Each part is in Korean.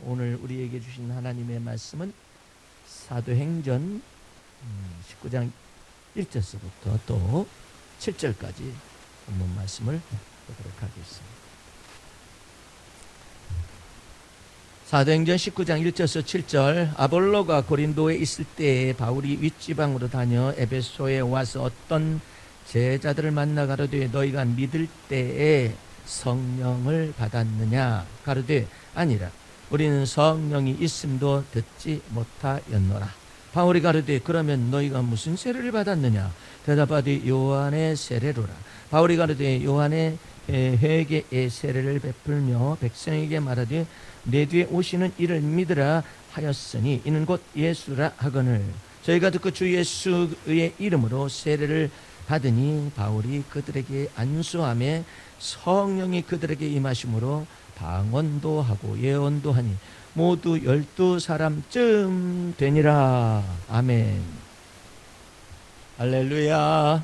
오늘 우리에게 주신 하나님의 말씀은 사도행전 19장 1절서부터 또 7절까지 본문 말씀을 보도록 하겠습니다. 사도행전 19장 1절서 7절. 아볼로가 고린도에 있을 때에 바울이 윗지방으로 다녀 에베소에 와서 어떤 제자들을 만나 가로되 너희가 믿을 때에 성령을 받았느냐? 가로되 아니라 우리는 성령이 있음도 듣지 못하였노라. 바울이 가로되 그러면 너희가 무슨 세례를 받았느냐? 대답하되 요한의 세례로라. 바울이 가로되 요한의 회개의 세례를 베풀며 백성에게 말하되 내 뒤에 오시는 이를 믿으라 하였으니 이는 곧 예수라 하거늘 저희가 듣고 주 예수의 이름으로 세례를 받으니 바울이 그들에게 안수하며 성령이 그들에게 임하심으로 방언도 하고 예언도 하니 모두 12사람쯤 되니라. 아멘. 할렐루야.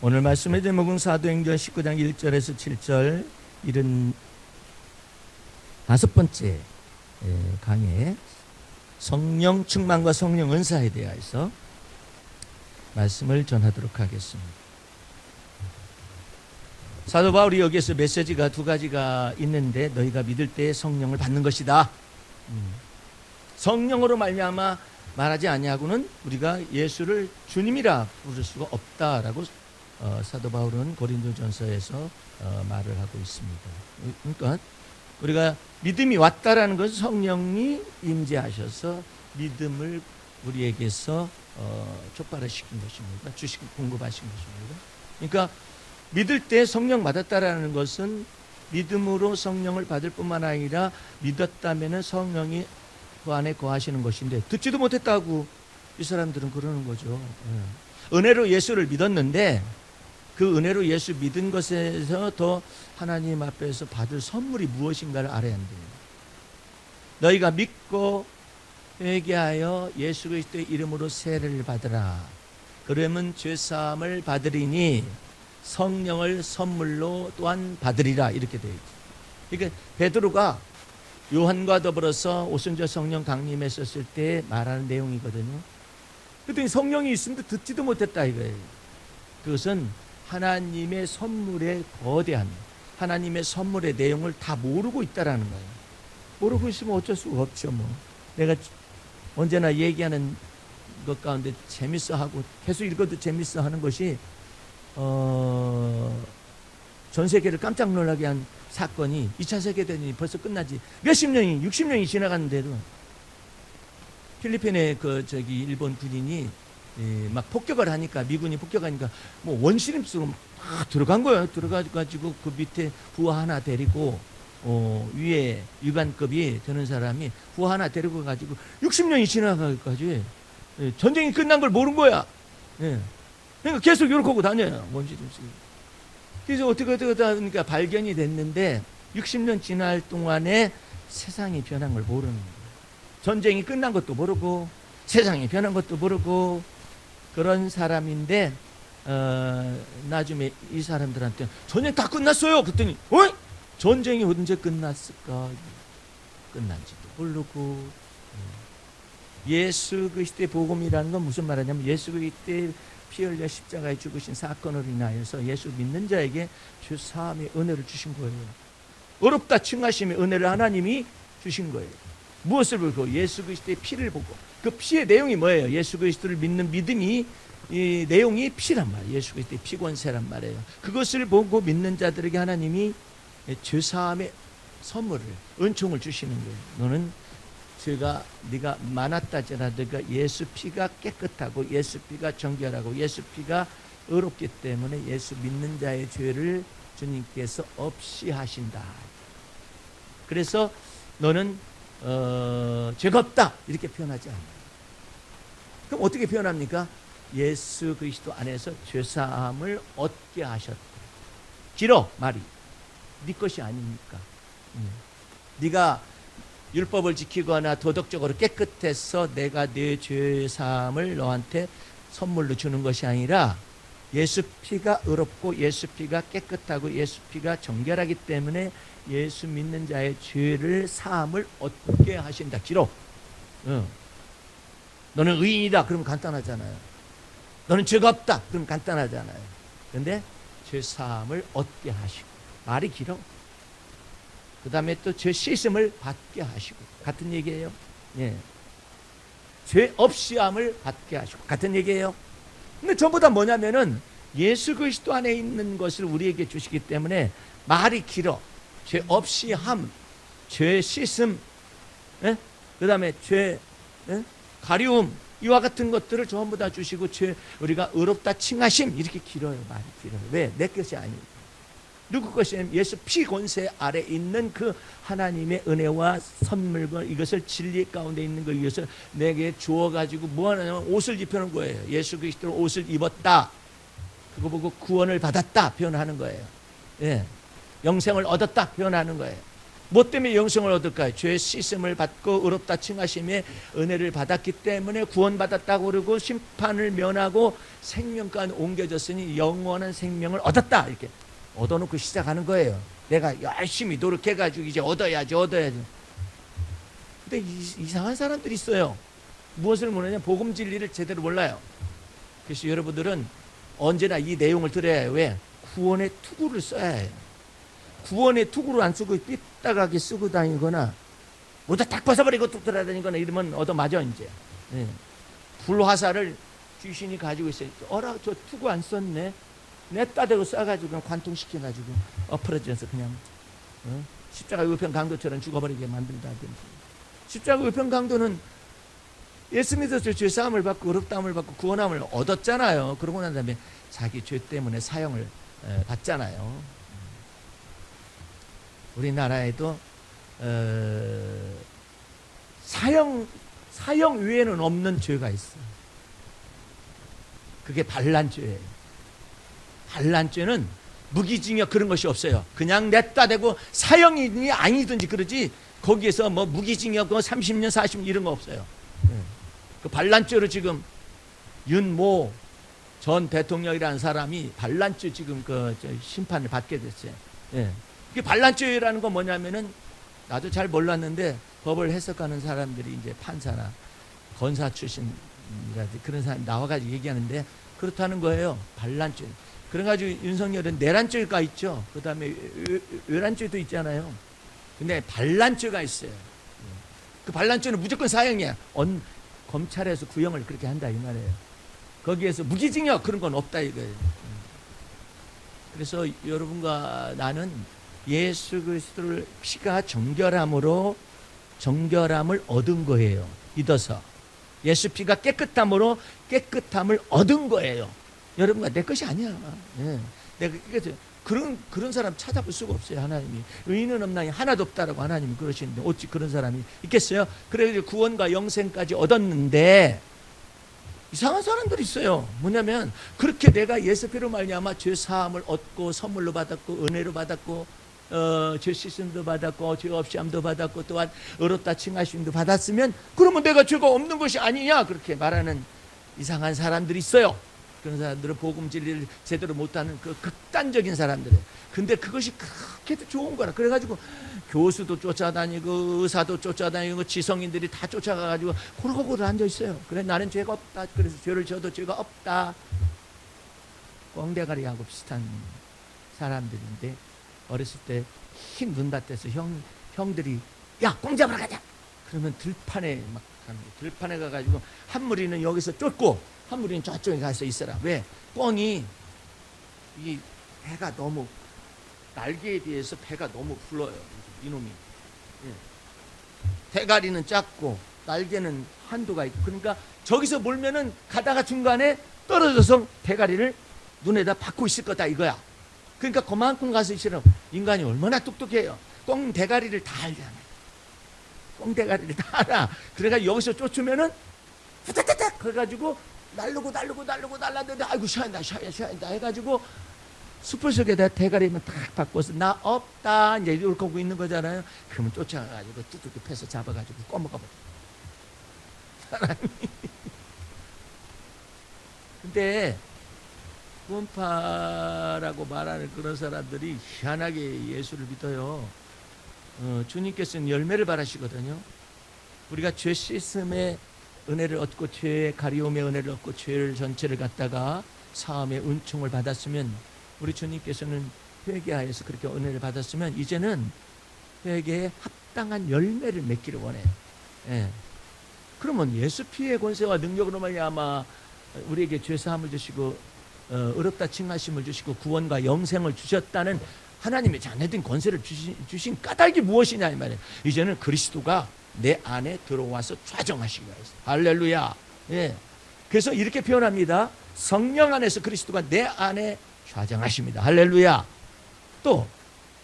오늘 말씀의 제목은 사도행전 19장 1절에서 7절 75번째 강의 성령 충만과 성령 은사에 대해서 말씀을 전하도록 하겠습니다. 사도 바울이 여기에서 메시지가 두 가지가 있는데 너희가 믿을 때 성령을 받는 것이다. 성령으로 말미암아 말하지 아니하고는 우리가 예수를 주님이라 부를 수가 없다라고 사도 바울은 고린도전서에서 말을 하고 있습니다. 그러니까 우리가 믿음이 왔다라는 것은 성령이 임재하셔서 믿음을 우리에게서 촉발시킨 것입니다. 공급하신 것입니다. 그러니까 믿을 때 성령 받았다라는 것은 믿음으로 성령을 받을 뿐만 아니라 믿었다면 성령이 그 안에 거하시는 것인데 듣지도 못했다고 이 사람들은 그러는 거죠. 은혜로 예수를 믿었는데 그 은혜로 예수 믿은 것에서 더 하나님 앞에서 받을 선물이 무엇인가를 알아야 한대요. 너희가 믿고 회개하여 예수 그리스도의 이름으로 세례를 받으라. 그러면 죄사함을 받으리니 성령을 선물로 또한 받으리라. 이렇게 되어 있죠. 그러니까 베드로가 요한과 더불어서 오순절 성령 강림했었을 때 말하는 내용이거든요. 그랬더니 성령이 있음도 듣지도 못했다 이거예요. 그것은 하나님의 선물의 거대한 하나님의 선물의 내용을 다 모르고 있다라는 거예요. 모르고 있으면 어쩔 수가 없죠. 뭐 내가 언제나 얘기하는 것 가운데 재밌어하고 계속 읽어도 재밌어하는 것이 전 세계를 깜짝 놀라게 한 사건이 2차 세계대전이 벌써 끝나지 몇십 년이 60년이 지나갔는데도 필리핀의 일본 군인이 막 폭격을 하니까 미군이 폭격하니까 뭐 원시림수로 막 들어간 거예요. 들어가가지고 그 밑에 부하 하나 데리고 위에 위관급이 되는 사람이 부하 하나 데리고 가지고 60년이 지나가기까지 전쟁이 끝난 걸 모른 거야. 그러니까 계속 이렇게 하고 다녀요. 원시림수. 그래서 어떻게 하니까 발견이 됐는데 60년 지날 동안에 세상이 변한 걸 모르는 거예요. 전쟁이 끝난 것도 모르고 세상이 변한 것도 모르고 그런 사람인데 나중에 이 사람들한테 전쟁 다 끝났어요. 그랬더니 전쟁이 언제 끝났을까? 끝난지도 모르고 예수 그리스도의 복음이라는 건 무슨 말하냐면 예수 그리스도의 피 흘려 십자가에 죽으신 사건으로 인하여서 예수 믿는 자에게 주 사함의 은혜를 주신 거예요. 어렵다 칭하심의 은혜를 하나님이 주신 거예요. 무엇을 보고? 예수 그리스도의 피를 보고. 그 피의 내용이 뭐예요? 예수 그리스도를 믿는 믿음이 이 내용이 피란 말이에요. 예수 그리스도의 피권세란 말이에요. 그것을 보고 믿는 자들에게 하나님이 죄 사함의 선물을 은총을 주시는 거예요. 너는 네가 많았다지라도 예수 피가 깨끗하고 예수 피가 정결하고 예수 피가 의롭기 때문에 예수 믿는 자의 죄를 주님께서 없이 하신다. 그래서 너는 죄가 없다 이렇게 표현하지 않아요. 그럼 어떻게 표현합니까? 예수 그리스도 안에서 죄사함을 얻게 하셨다. 길어 말이. 네 것이 아니니까. 네가 율법을 지키거나 도덕적으로 깨끗해서 내가 내 죄사함을 너한테 선물로 주는 것이 아니라 예수 피가 의롭고 예수 피가 깨끗하고 예수 피가 정결하기 때문에 예수 믿는 자의 죄를 사함을 얻게 하신다. 기록. 너는 의인이다. 그러면 간단하잖아요. 너는 죄가 없다. 그러면 간단하잖아요. 그런데 죄 사함을 얻게 하시고, 말이 길어. 그 다음에 또 죄 씻음을 받게 하시고, 같은 얘기예요. 예. 죄 없이 함을 받게 하시고, 같은 얘기예요. 근데 전부 다 뭐냐면은 예수 그리스도 안에 있는 것을 우리에게 주시기 때문에 말이 길어. 죄 없이 함, 죄 씻음, 예? 그 다음에 죄 가리움, 이와 같은 것들을 전부 다 주시고, 우리가 의롭다 칭하심, 이렇게 길어요. 말이 길어요. 왜? 내 것이 아니에요. 누구 것이냐면 예수 피 권세 아래 있는 그 하나님의 은혜와 선물과 이것을 진리 가운데 있는 거, 이것을 내게 주어가지고 뭐 하냐면 옷을 입혀놓은 거예요. 예수 그리스도로 옷을 입었다. 그거 보고 구원을 받았다 표현하는 거예요. 예. 영생을 얻었다 표현하는 거예요. 뭐 때문에 영생을 얻을까요? 죄 씻음을 받고 의롭다 칭하심에 은혜를 받았기 때문에 구원받았다고 그러고, 심판을 면하고 생명까지 옮겨졌으니 영원한 생명을 얻었다, 이렇게 얻어놓고 시작하는 거예요. 내가 열심히 노력해가지고 이제 얻어야지. 근데 이상한 사람들이 있어요. 무엇을 모르냐? 복음 진리를 제대로 몰라요. 그래서 여러분들은 언제나 이 내용을 들어야 해요. 왜? 구원의 투구를 써야 해요. 구원의 투구를 안 쓰고 삐딱하게 쓰고 다니거나 모두 딱 벗어버리고 뚝 돌아다니거나 이러면 얻어맞아 이제. 예. 불화살을 귀신이 가지고 있어요. 어라, 저 투구 안 썼네. 냈다 대고 쏴가지고 그냥 관통시켜가지고 엎어져서 그냥 십자가 우편 강도처럼 죽어버리게 만든다든지. 십자가 우편 강도는 예수 믿어서 죄사함을 받고 의롭다함을 받고 구원함을 얻었잖아요. 그러고 난 다음에 자기 죄 때문에 사형을 받잖아요. 우리나라에도 사형 외에는 없는 죄가 있어요. 그게 반란죄예요. 반란죄는 무기징역 그런 것이 없어요. 그냥 냈다 대고 사형이니 아니든지 그러지, 거기에서 뭐 무기징역 30년 40년 이런 거 없어요. 그 반란죄로 지금 윤모 전 대통령이라는 사람이 반란죄 지금 심판을 받게 됐어요. 예. 이게 반란죄라는 건 뭐냐면은, 나도 잘 몰랐는데 법을 해석하는 사람들이 이제 판사나 검사 출신이라든지 그런 사람이 나와가지고 얘기하는데 그렇다는 거예요. 반란죄. 그래가지고 윤석열은 내란죄가 있죠. 그 다음에 외란죄도 있잖아요. 근데 반란죄가 있어요. 그 반란죄는 무조건 사형이야. 검찰에서 구형을 그렇게 한다 이 말이에요. 거기에서 무기징역 그런 건 없다 이거예요. 그래서 여러분과 나는 예수 그리스도를 피가 정결함을 얻은 거예요. 믿어서 예수 피가 깨끗함으로 깨끗함을 얻은 거예요. 여러분과 내 것이 아니야. 예. 내가 그런 사람 찾아볼 수가 없어요. 하나님이 의인은 없나니 하나도 없다라고 하나님이 그러시는데 어찌 그런 사람이 있겠어요? 그래서 구원과 영생까지 얻었는데 이상한 사람들이 있어요. 뭐냐면 그렇게 내가 예수 피로 말미암아 죄 사함을 얻고 선물로 받았고 은혜로 받았고 죄 씻음도 받았고 죄 없이 함도 받았고 또한 의롭다 칭하심도 받았으면 그러면 내가 죄가 없는 것이 아니냐, 그렇게 말하는 이상한 사람들이 있어요. 그런 사람들은 복음 진리를 제대로 못하는 그 극단적인 사람들이에요. 근데 그것이 그렇게 좋은 거라. 그래가지고 교수도 쫓아다니고 의사도 쫓아다니고 지성인들이 다 쫓아가가지고 고루고루 앉아있어요. 그래, 나는 죄가 없다. 그래서 죄를 져도 죄가 없다. 꽁대가리하고 비슷한 사람들인데, 어렸을 때 흰 눈밭에서 형들이 야, 꽁 잡으러 가자. 그러면 들판에 막 가는 거예요. 들판에 가가지고 한 무리는 여기서 쫓고 한 무리는 저쪽에 가서 있어라. 왜? 꽁이 이 배가 너무, 날개에 비해서 배가 너무 불러요. 이놈이. 예. 대가리는 작고 날개는 한도가 있고, 그러니까 저기서 몰면은 가다가 중간에 떨어져서 대가리를 눈에다 받고 있을 거다 이거야. 그러니까 그만큼 가서 있으라고. 인간이 얼마나 똑똑해요. 꽁 대가리를 다 알잖아요. 꽁 대가리를 다 알아. 그래가 여기서 쫓으면은 후다다닥 그래가지고 날르는데 아이고 쉬어야 해가지고 숲을 속에다 대가리만 탁 바꿔서 나 없다 이제 이렇게 하고 있는 거잖아요. 그러면 쫓아가가지고 뚜둑이 패서 잡아가지고 꺼먹어버려 사람이. 근데 구원파라고 말하는 그런 사람들이 희한하게 예수를 믿어요. 주님께서는 열매를 바라시거든요. 우리가 죄 씻음의 은혜를 얻고 죄의 가리움의 은혜를 얻고 죄를 전체를 갖다가 사함의 은총을 받았으면, 우리 주님께서는 회개하여서 그렇게 은혜를 받았으면 이제는 회개에 합당한 열매를 맺기를 원해요. 예. 그러면 예수 피의 권세와 능력으로 말미암아 우리에게 죄 사함을 주시고 의롭다 칭하심을 주시고 구원과 영생을 주셨다는 하나님의 자녀된 권세를 주신 까닭이 무엇이냐 이 말이에요. 이제는 그리스도가 내 안에 들어와서 좌정하시기 바랍니다. 할렐루야. 예. 그래서 이렇게 표현합니다. 성령 안에서 그리스도가 내 안에 좌정하십니다. 할렐루야. 또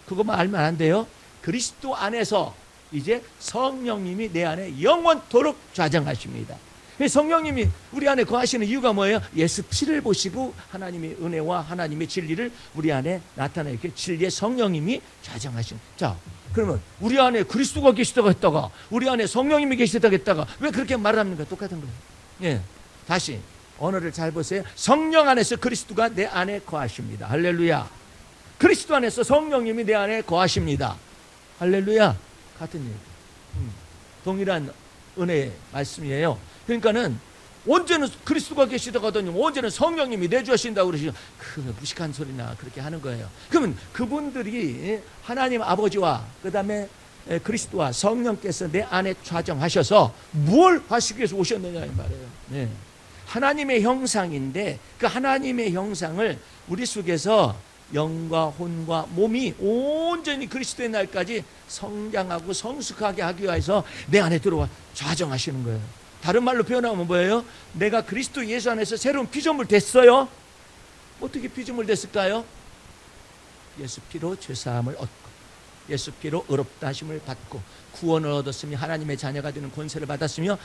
그것만 알면 안 돼요. 그리스도 안에서 이제 성령님이 내 안에 영원토록 좌정하십니다. 성령님이 우리 안에 거하시는 이유가 뭐예요? 예수 피를 보시고 하나님의 은혜와 하나님의 진리를 우리 안에 나타내게 진리의 성령님이 좌정하신. 자, 그러면 우리 안에 그리스도가 계시다고 했다가 우리 안에 성령님이 계시다고 했다가 왜 그렇게 말합니까? 똑같은 거예요. 예, 다시 언어를 잘 보세요. 성령 안에서 그리스도가 내 안에 거하십니다. 할렐루야. 그리스도 안에서 성령님이 내 안에 거하십니다. 할렐루야. 같은 얘기. 동일한 은혜의 말씀이에요. 그러니까는 언제는 그리스도가 계시다고 하더니 언제는 성령님이 내주하신다고 그러시죠. 그 무식한 소리나 그렇게 하는 거예요. 그러면 그분들이 하나님 아버지와 그 다음에 그리스도와 성령께서 내 안에 좌정하셔서 뭘 하시기 위해서 오셨느냐 이 말이에요. 네. 하나님의 형상인데 그 하나님의 형상을 우리 속에서 영과 혼과 몸이 온전히 그리스도의 날까지 성장하고 성숙하게 하기 위해서 내 안에 들어와 좌정하시는 거예요. 다른 말로 표현하면 뭐예요? 내가 그리스도 예수 안에서 새로운 피조물 됐어요. 어떻게 피조물 됐을까요? 예수 피로 죄사함을 얻고 예수 피로 의롭다 하심을 받고 구원을 얻었으며 하나님의 자녀가 되는 권세를 받았으며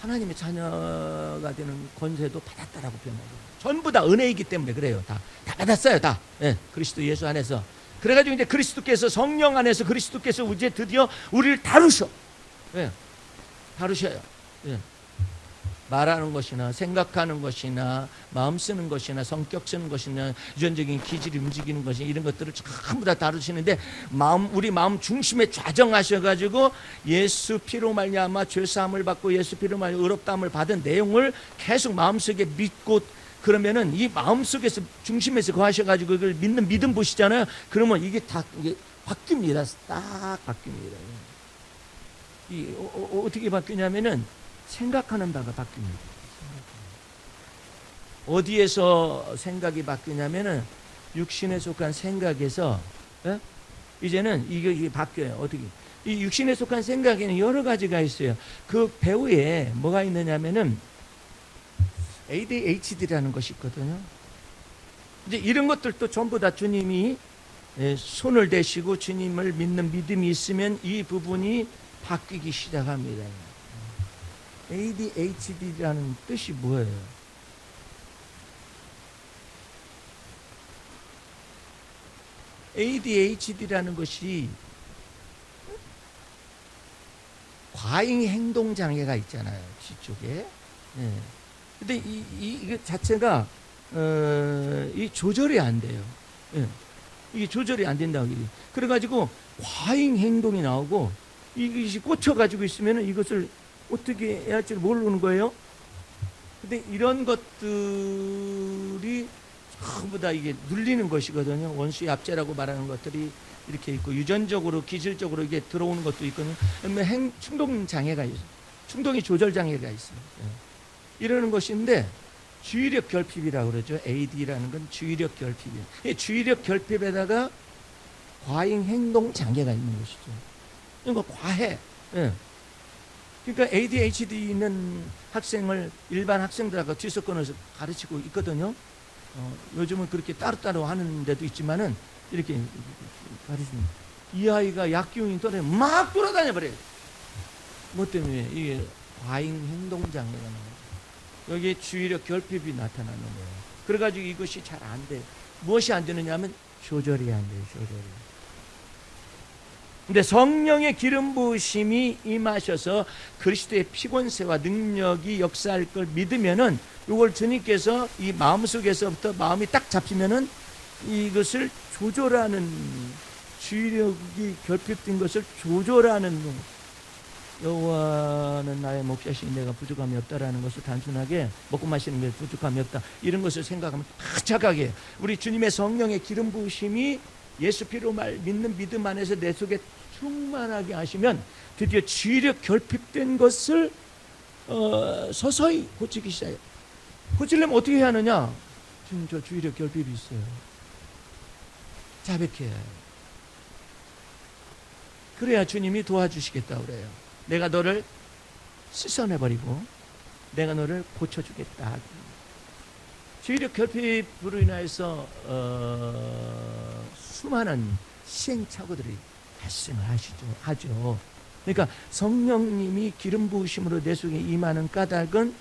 하나님의 자녀가 되는 권세도 받았다라고 표현하죠. 전부 다 은혜이기 때문에 그래요. 다 받았어요. 다. 예, 그리스도 예수 안에서. 그래가지고 이제 그리스도께서 성령 안에서 그리스도께서 이제 드디어 우리를 다루셔. 예, 다루셔요. 예. 말하는 것이나 생각하는 것이나 마음 쓰는 것이나 성격 쓰는 것이나 유전적인 기질이 움직이는 것이나 이런 것들을 전부 다 다루시는데 우리 마음 중심에 좌정하셔가지고 예수 피로 말미암아 죄사함을 받고 예수 피로 말미암아 의롭다함을 받은 내용을 계속 마음속에 믿고 그러면은 이 마음속에서 중심에서 거하셔가지고 그걸 믿는 믿음 보시잖아요. 그러면 이게 바뀝니다. 딱 바뀝니다. 어떻게 바뀌냐면은 생각하는 바가 바뀝니다. 어디에서 생각이 바뀌냐면은 육신에 속한 생각에서 이제는 이게 바뀌어요. 어떻게? 이 육신에 속한 생각에는 여러 가지가 있어요. 그 배후에 뭐가 있느냐면은 ADHD라는 것이 있거든요. 이제 이런 것들도 전부 다 주님이 손을 대시고 주님을 믿는 믿음이 있으면 이 부분이 바뀌기 시작합니다. ADHD라는 뜻이 뭐예요? ADHD라는 것이 과잉 행동 장애가 있잖아요. 뒤쪽에. 네. 근데 이게 자체가 이 조절이 안 돼요. 네. 이게 조절이 안 된다고. 그래가지고 과잉 행동이 나오고 이것이 꽂혀가지고 있으면 이것을 어떻게 해야 할지 모르는 거예요. 근데 이런 것들이 전부 다 이게 눌리는 것이거든요. 원수의 압제라고 말하는 것들이 이렇게 있고 유전적으로 기질적으로 이게 들어오는 것도 있거든요. 충동 장애가 있어요. 충동이 조절 장애가 있어요. 이러는 것인데 주의력 결핍이라고 그러죠. AD라는 건 주의력 결핍이에요. 주의력 결핍에다가 과잉 행동 장애가 있는 것이죠. 이거 과해. 그러니까 ADHD 있는 학생을 일반 학생들하고 뒤섞어서 가르치고 있거든요. 요즘은 그렇게 따로따로 하는 데도 있지만은 이렇게 가르치는 이 아이가 약기운이 떨어져 막 돌아다녀 버려요. 뭐 때문에? 이게 과잉 행동 장애가 나와요. 여기에 주의력 결핍이 나타나는 거예요. 그래가지고 이것이 잘 안 돼요. 무엇이 안 되느냐 하면 조절이 안 돼요. 조절이. 근데 성령의 기름 부으심이 임하셔서 그리스도의 피권세와 능력이 역사할 걸 믿으면은, 이걸 주님께서 이 마음속에서부터 마음이 딱 잡히면은 이것을 조절하는, 주의력이 결핍된 것을 조절하는, 여호와는 나의 목자시니 내가 부족함이 없다라는 것을 단순하게 먹고 마시는 게 부족함이 없다 이런 것을 생각하면 착하게, 우리 주님의 성령의 기름 부으심이 예수 피로 믿는 믿음 안에서 내 속에 충만하게 하시면 드디어 주의력 결핍된 것을 서서히 고치기 시작해요. 고치려면 어떻게 해야 하느냐? 지금 저 주의력 결핍이 있어요. 자백해야 해요. 그래야 주님이 도와주시겠다 그래요. 내가 너를 씻어내버리고 내가 너를 고쳐주겠다. 주의력 결핍으로 인해서 수많은 시행착오들이 발생을 하죠. 그러니까 성령님이 기름 부으심으로 내 속에 임하는 까닭은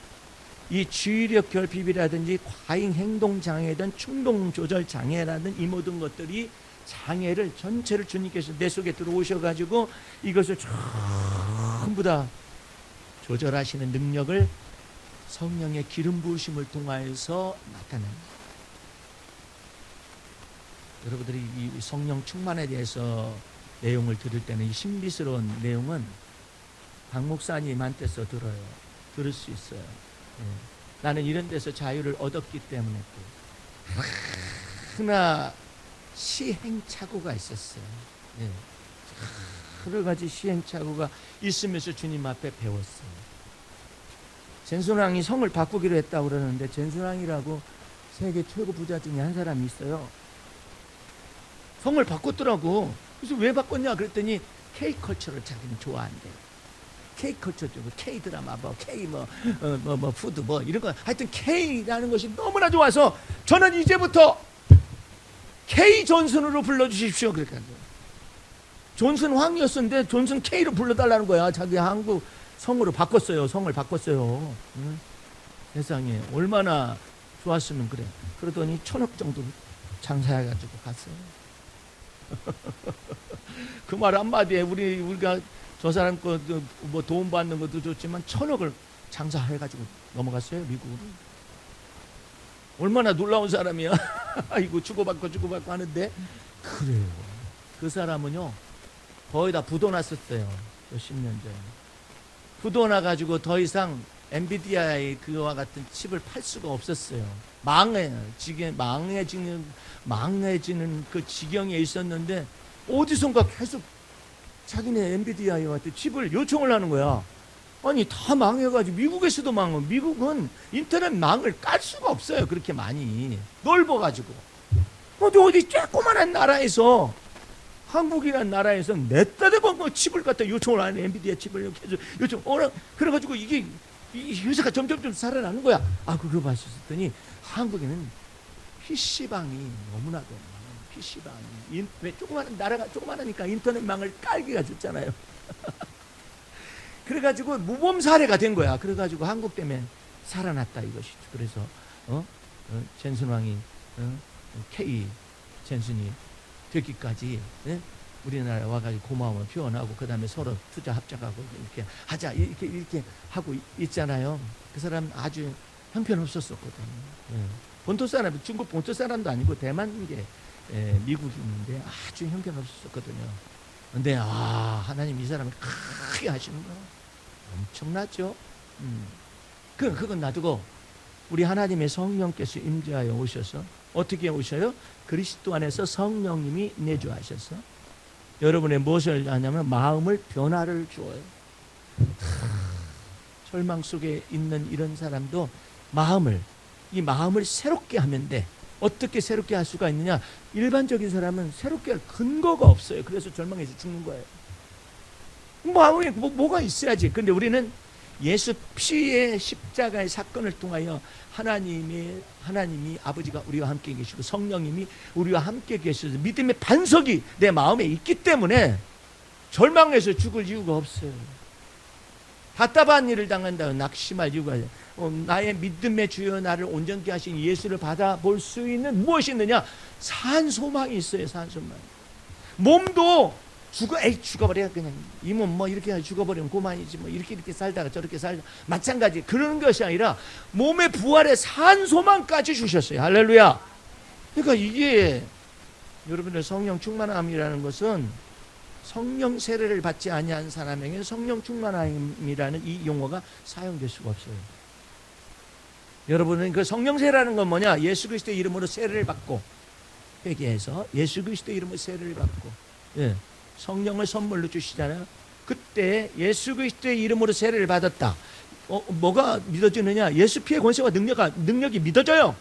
이 주의력 결핍이라든지 과잉 행동 장애든 충동 조절 장애라든 이 모든 것들이 장애를 전체를 주님께서 내 속에 들어오셔가지고 이것을 전부 다 조절하시는 능력을 성령의 기름 부으심을 통하여서 나타냅니다. 여러분들이 이 성령 충만에 대해서 내용을 들을 때는 이 신비스러운 내용은 박 목사님한테서 들을 수 있어요. 예. 나는 이런 데서 자유를 얻었기 때문에 또 하나 시행착오가 있었어요. 예. 여러 가지 시행착오가 있으면서 주님 앞에 배웠어요. 젠순왕이 성을 바꾸기로 했다고 그러는데, 젠순왕이라고 세계 최고 부자 중에 한 사람이 있어요. 성을 바꿨더라고. 그래서 왜 바꿨냐 그랬더니 K컬처를 자기는 좋아한대요. K컬처 쪽으로 K드라마 K 푸드 이런 거, 하여튼 K라는 것이 너무나 좋아서 저는 이제부터 K 존슨으로 불러주십시오 그렇게 한 거예요. 존슨 황이었는데 존슨 K로 불러달라는 거야. 자기 한국 성으로 바꿨어요. 성을 바꿨어요. 응? 세상에 얼마나 좋았으면 그래. 그러더니 1,000억 정도 장사해가지고 갔어요. 그 말 한마디에 우리가 저 사람 거 뭐 도움 받는 것도 좋지만 1,000억을 장사해가지고 넘어갔어요, 미국으로. 얼마나 놀라운 사람이야. 이거 주고받고 하는데. 그래요. 그 사람은요 거의 다 부도났었어요. 몇십 년 전에 부도나가지고 더 이상 엔비디아의 그와 같은 칩을 팔 수가 없었어요. 망해지는 그 지경에 있었는데, 어디선가 계속 자기네 엔비디아한테 칩을 요청을 하는 거야. 아니 다 망해가지고 미국에서도 망해. 미국은 인터넷 망을 깔 수가 없어요. 그렇게 많이 넓어가지고. 어디 조그만한 나라에서, 한국이라는 나라에서 냈다 대고 칩을 갖다 요청을 하는, 엔비디아 칩을 이렇게 해서 요청. 그래가지고 이 회사가 점점 살아나는 거야. 그거 봤었더니 한국에는 PC방이 너무나도 많아요. PC방이. 왜 나라가 조그마하니까 인터넷망을 깔기가 좋잖아요. 그래가지고 무범 사례가 된 거야. 그래가지고 한국 때문에 살아났다 이것이죠. 그래서 젠순왕이 K 젠순이 되기까지 우리나라에 와가지고 고마움을 표현하고, 그 다음에 서로 투자 합작하고 이렇게 하자 이렇게 하고 있잖아요. 그 사람 아주 형편없었거든요. 본토 사람, 중국 본토 사람도 아니고 대만계 미국인인데 아주 형편없었거든요. 근데 하나님 이 사람을 크게 하시는 거야. 엄청나죠. 그건 놔두고 우리 하나님의 성령께서 임재하여 오셔서 어떻게 오셔요? 그리스도 안에서 성령님이 내주하셔서 여러분의 무엇을 하냐면 마음을 변화를 주어요. 절망 속에 있는 이런 사람도 이 마음을 새롭게 하면 돼. 어떻게 새롭게 할 수가 있느냐? 일반적인 사람은 새롭게 할 근거가 없어요. 그래서 절망해서 죽는 거예요. 마음에 뭐가 있어야지. 근데 우리는 예수 피의 십자가의 사건을 통하여 하나님이 아버지가 우리와 함께 계시고 성령님이 우리와 함께 계셔서 믿음의 반석이 내 마음에 있기 때문에 절망해서 죽을 이유가 없어요. 답답한 일을 당한다고 낙심할 이유가 나의 믿음의 주여 나를 온전케 하신 예수를 받아볼 수 있는 무엇이 있느냐? 산소망이 있어요. 산소망. 몸도 죽어버려 그냥 이몸 뭐 이렇게 죽어버리면 고만이지 뭐 이렇게 살다가 저렇게 살다 마찬가지 그런 것이 아니라 몸의 부활의 산소만까지 주셨어요. 할렐루야. 그러니까 이게 여러분들 성령 충만함이라는 것은 성령 세례를 받지 아니한 사람에게 성령 충만함이라는 이 용어가 사용될 수가 없어요. 여러분은 그 성령 세례라는 건 뭐냐? 예수 그리스도의 이름으로 세례를 받고 회개해서 예수 그리스도의 이름으로 세례를 받고 성령을 선물로 주시잖아요. 그때 예수 그리스도의 이름으로 세례를 받았다. 뭐가 믿어지느냐? 예수 피의 권세와 능력이 믿어져요.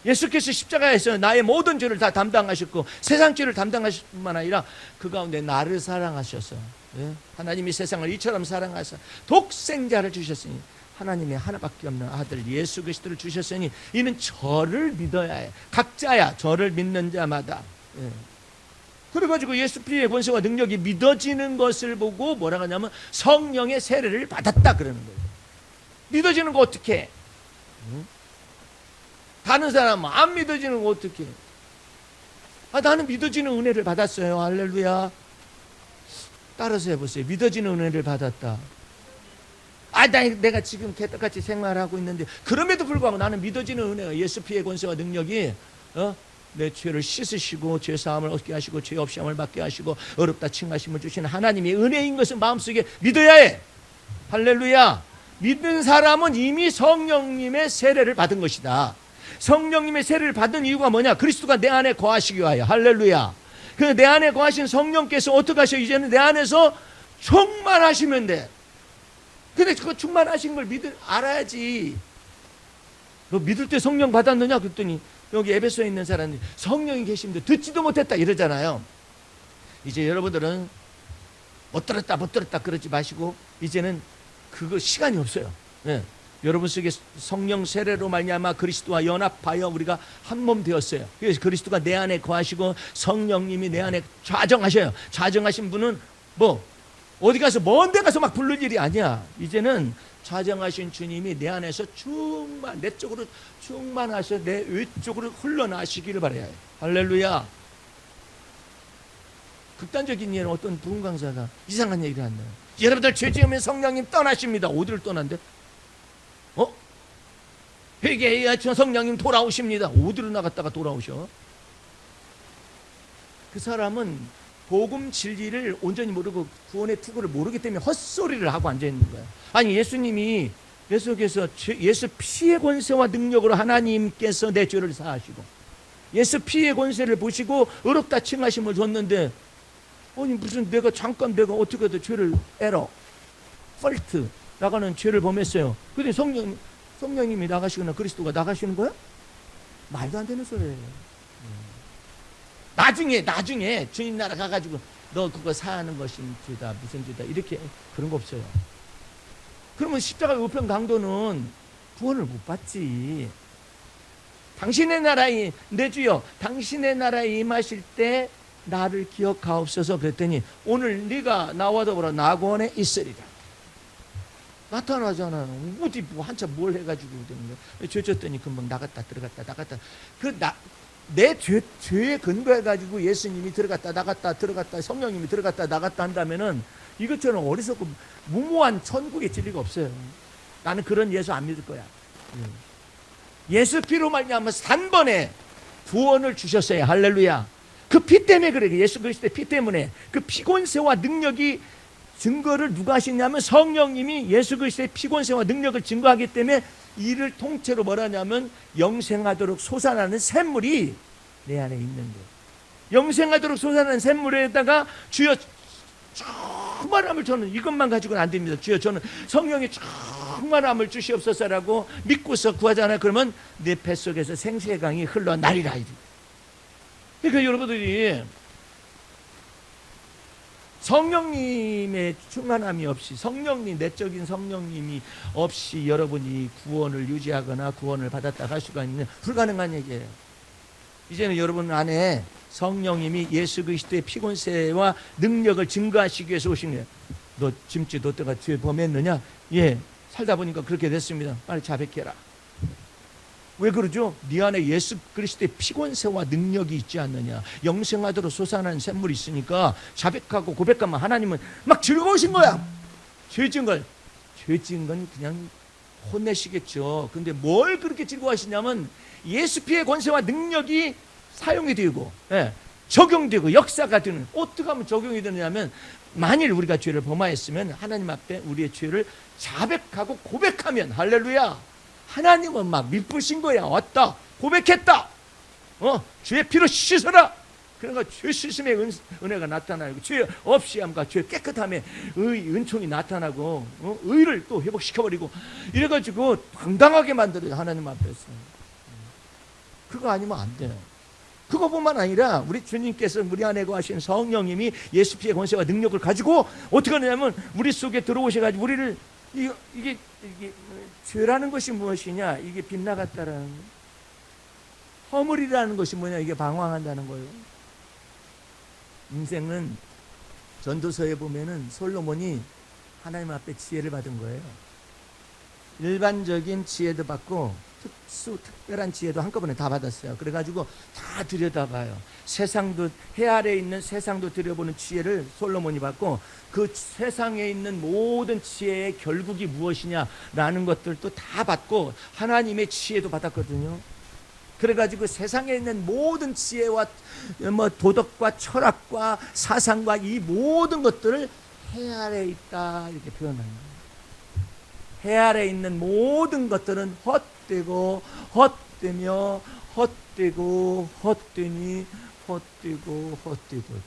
예수께서 십자가에서 나의 모든 죄를 다 담당하셨고 세상 죄를 담당하실 뿐만 아니라 그 가운데 나를 사랑하셔서 하나님이 세상을 이처럼 사랑하사 독생자를 주셨으니 하나님의 하나밖에 없는 아들 예수 그리스도를 주셨으니 이는 저를 믿어야 해. 각자야 저를 믿는 자마다. 그래가지고 예수 피의 권세와 능력이 믿어지는 것을 보고 뭐라고 하냐면 성령의 세례를 받았다 그러는 거예요. 믿어지는 거 어떻게 해? 다른 사람은 안 믿어지는 거 어떻게 해? 나는 믿어지는 은혜를 받았어요. 할렐루야. 따라서 해보세요. 믿어지는 은혜를 받았다. 내가 지금 개떡같이 생활하고 있는데 그럼에도 불구하고 나는 믿어지는 은혜가 예수 피의 권세와 능력이 내 죄를 씻으시고 죄 사함을 얻게 하시고 죄 없이 함을 받게 하시고 어렵다 칭하심을 주시는 하나님의 은혜인 것을 마음속에 믿어야 해. 할렐루야. 믿는 사람은 이미 성령님의 세례를 받은 것이다. 성령님의 세례를 받은 이유가 뭐냐? 그리스도가 내 안에 거하시기 위하여. 할렐루야. 그 내 안에 거하신 성령께서 어떻게 하셔? 이제는 내 안에서 충만하시면 돼. 근데 그 충만하신 걸 알아야지. 너 믿을 때 성령 받았느냐? 그랬더니 여기 에베소에 있는 사람들이 성령이 계시는데 듣지도 못했다 이러잖아요. 이제 여러분들은 못 들었다 그러지 마시고 이제는 그거 시간이 없어요. 여러분 속에 성령 세례로 말미암아 그리스도와 연합하여 우리가 한 몸 되었어요. 그래서 그리스도가 내 안에 거하시고 성령님이 내 안에 좌정하셔요. 좌정하신 분은 어디 가서 먼 데 가서 막 부를 일이 아니야. 이제는 좌정하신 주님이 내 안에서 내 쪽으로 충만하셔 내 외쪽으로 흘러나시기를 바라야 해. 할렐루야. 극단적인 예는 어떤 부흥 강사가 이상한 얘기를 한다. 여러분들 죄 지으면 성령님 떠나십니다. 어디를 떠난대? 회개해야 성령님 돌아오십니다. 어디로 나갔다가 돌아오셔? 그 사람은 복음 진리를 온전히 모르고 구원의 투구를 모르기 때문에 헛소리를 하고 앉아있는 거야. 아니 예수님이 내 속에서 예수 피의 권세와 능력으로 하나님께서 내 죄를 사하시고 예수 피의 권세를 보시고 의롭다 칭하심을 줬는데 아니 무슨 내가 어떻게 해도 죄를 펄트 나가는 죄를 범했어요. 근데 성령님이 나가시거나 그리스도가 나가시는 거야? 말도 안 되는 소리예요. 나중에 주님 나라 가가지고 너 그거 사하는 것이 죄다 무슨 죄다 이렇게 그런 거 없어요. 그러면 십자가 우편 강도는 구원을 못 받지. 당신의 나라에 내 주여 당신의 나라에 임하실 때 나를 기억하옵소서 그랬더니 오늘 네가 나와 더불어 낙원에 있으리라. 나타나잖아. 어디 한참 뭘 해가지고 되는 거야. 죄 졌더니 금방 나갔다 들어갔다 내 죄에 근거해가지고 예수님이 들어갔다 성령님이 들어갔다 나갔다 한다면은 이것처럼 어리석고 무모한 천국의 진리가 없어요. 나는 그런 예수 안 믿을 거야. 예수 피로 말미암아서 단번에 구원을 주셨어요. 할렐루야. 그 피 때문에 그래. 예수 그리스도의 피 때문에 그 피권세와 능력이 증거를 누가 하시냐면 성령님이 예수 그리스도의 피권세와 능력을 증거하기 때문에 이를 통째로 뭐라냐면 영생하도록 솟아나는 샘물이 내 안에 있는 거예요. 영생하도록 솟아나는 샘물에다가 주여 충만함을 저는 이것만 가지고는 안 됩니다. 주여 저는 성령의 충만함을 주시옵소서라고 믿고서 구하잖아요. 그러면 내 뱃속에서 생수의 강이 흘러나리라. 그러니까 여러분들이 성령님의 충만함이 없이 내적인 성령님이 없이 여러분이 구원을 유지하거나 구원을 받았다 할 수가 있는 불가능한 얘기예요. 이제는 여러분 안에 성령님이 예수 그리스도의 피권세와 능력을 증거하시기 위해서 오신 거예요. 너 짐지 너 때가 죄 범했느냐? 예, 살다 보니까 그렇게 됐습니다. 빨리 자백해라. 왜 그러죠? 네 안에 예수 그리스도의 피권세와 능력이 있지 않느냐. 영생하도록 솟아나는 샘물이 있으니까 자백하고 고백하면 하나님은 막 즐거우신 거야. 죄 지은 건 그냥 혼내시겠죠. 근데 뭘 그렇게 즐거워하시냐면 예수 피의 권세와 능력이 사용이 되고, 예, 적용되고 역사가 되는. 어떻게 하면 적용이 되느냐면, 만일 우리가 죄를 범하였으면 하나님 앞에 우리의 죄를 자백하고 고백하면, 할렐루야, 하나님은 막 미쁘신 거야. 왔다, 고백했다, 죄의 피로 씻어라. 그러니까 죄 씻음의 은혜가 나타나고, 죄 없이 함과 죄 깨끗함의 은총이 나타나고, 의를 또 회복시켜버리고, 이래가지고 당당하게 만들어요, 하나님 앞에서. 그거 아니면 안 돼요. 그거뿐만 아니라 우리 주님께서 우리 안에 거하신 성령님이 예수 피의 권세와 능력을 가지고 어떻게 하냐면 우리 속에 들어오셔가지고 우리를, 이게 죄라는 것이 무엇이냐, 이게 빗나갔다라는 거예요. 허물이라는 것이 뭐냐, 이게 방황한다는 거예요. 인생은 전도서에 보면은 솔로몬이 하나님 앞에 지혜를 받은 거예요. 일반적인 지혜도 받고 특별한 지혜도 한꺼번에 다 받았어요. 그래가지고 다 들여다봐요. 세상도, 해 아래에 있는 세상도 들여보는 지혜를 솔로몬이 받고, 그 세상에 있는 모든 지혜의 결국이 무엇이냐라는 것들도 다 받고 하나님의 지혜도 받았거든요. 그래가지고 세상에 있는 모든 지혜와 도덕과 철학과 사상과 이 모든 것들을 해 아래에 있다, 이렇게 표현합니다. 해 아래에 있는 모든 것들은 헛되고 헛되며 헛되고 헛되니 헛되고 헛되고.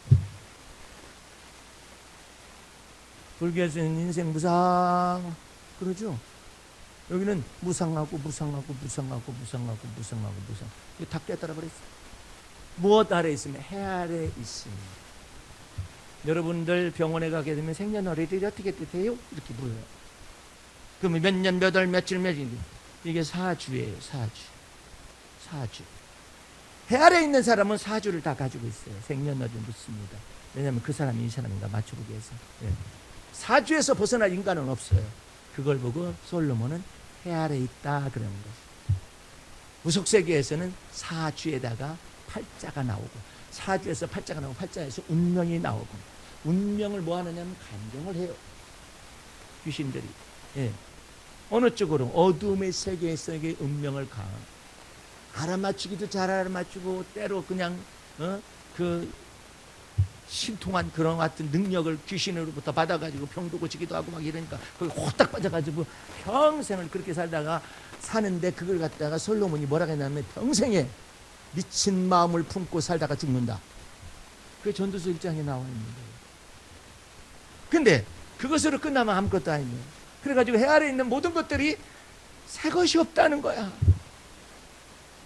불교에서는 인생 무상 그러죠. 여기는 무상하고 무상하고 무상하고 무상하고 무상하고 무상. 이거 다 깨달아 버렸어요. 무엇 아래 있으면? 해 아래 있으면. 여러분들 병원에 가게 되면 생년월일이 어떻게 돼요? 이렇게 보여요. 그러면 몇 년, 몇 월, 며칠, 며칠. 이게 사주예요. 사주. 해 아래 있는 사람은 사주를 다 가지고 있어요. 생년월일 묻습니다. 왜냐하면 그 사람이 이 사람인가 맞춰보기 위해서. 예. 사주에서 벗어날 인간은 없어요. 그걸 보고 솔로몬은 해 아래 있다 그러는 거죠. 무속세계에서는 사주에다가 팔자가 나오고, 사주에서 팔자가 나오고, 팔자에서 운명이 나오고, 운명을 뭐 하느냐면 감정을 해요. 귀신들이. 예. 어느 쪽으로? 어둠의 세계에서의 운명을 알아맞추기도 잘 알아맞추고, 때로 그냥 그 신통한 그런 같은 능력을 귀신으로부터 받아가지고 병도 고치기도 하고 막 이러니까 거기 호딱 빠져가지고 평생을 그렇게 살다가 사는데, 그걸 갖다가 솔로몬이 뭐라고 했냐면 평생에 미친 마음을 품고 살다가 죽는다. 그게 전도서 1장에 나와 있는 거예요. 근데 그것으로 끝나면 아무것도 아니에요. 그래가지고 해 아래 있는 모든 것들이 새 것이 없다는 거야.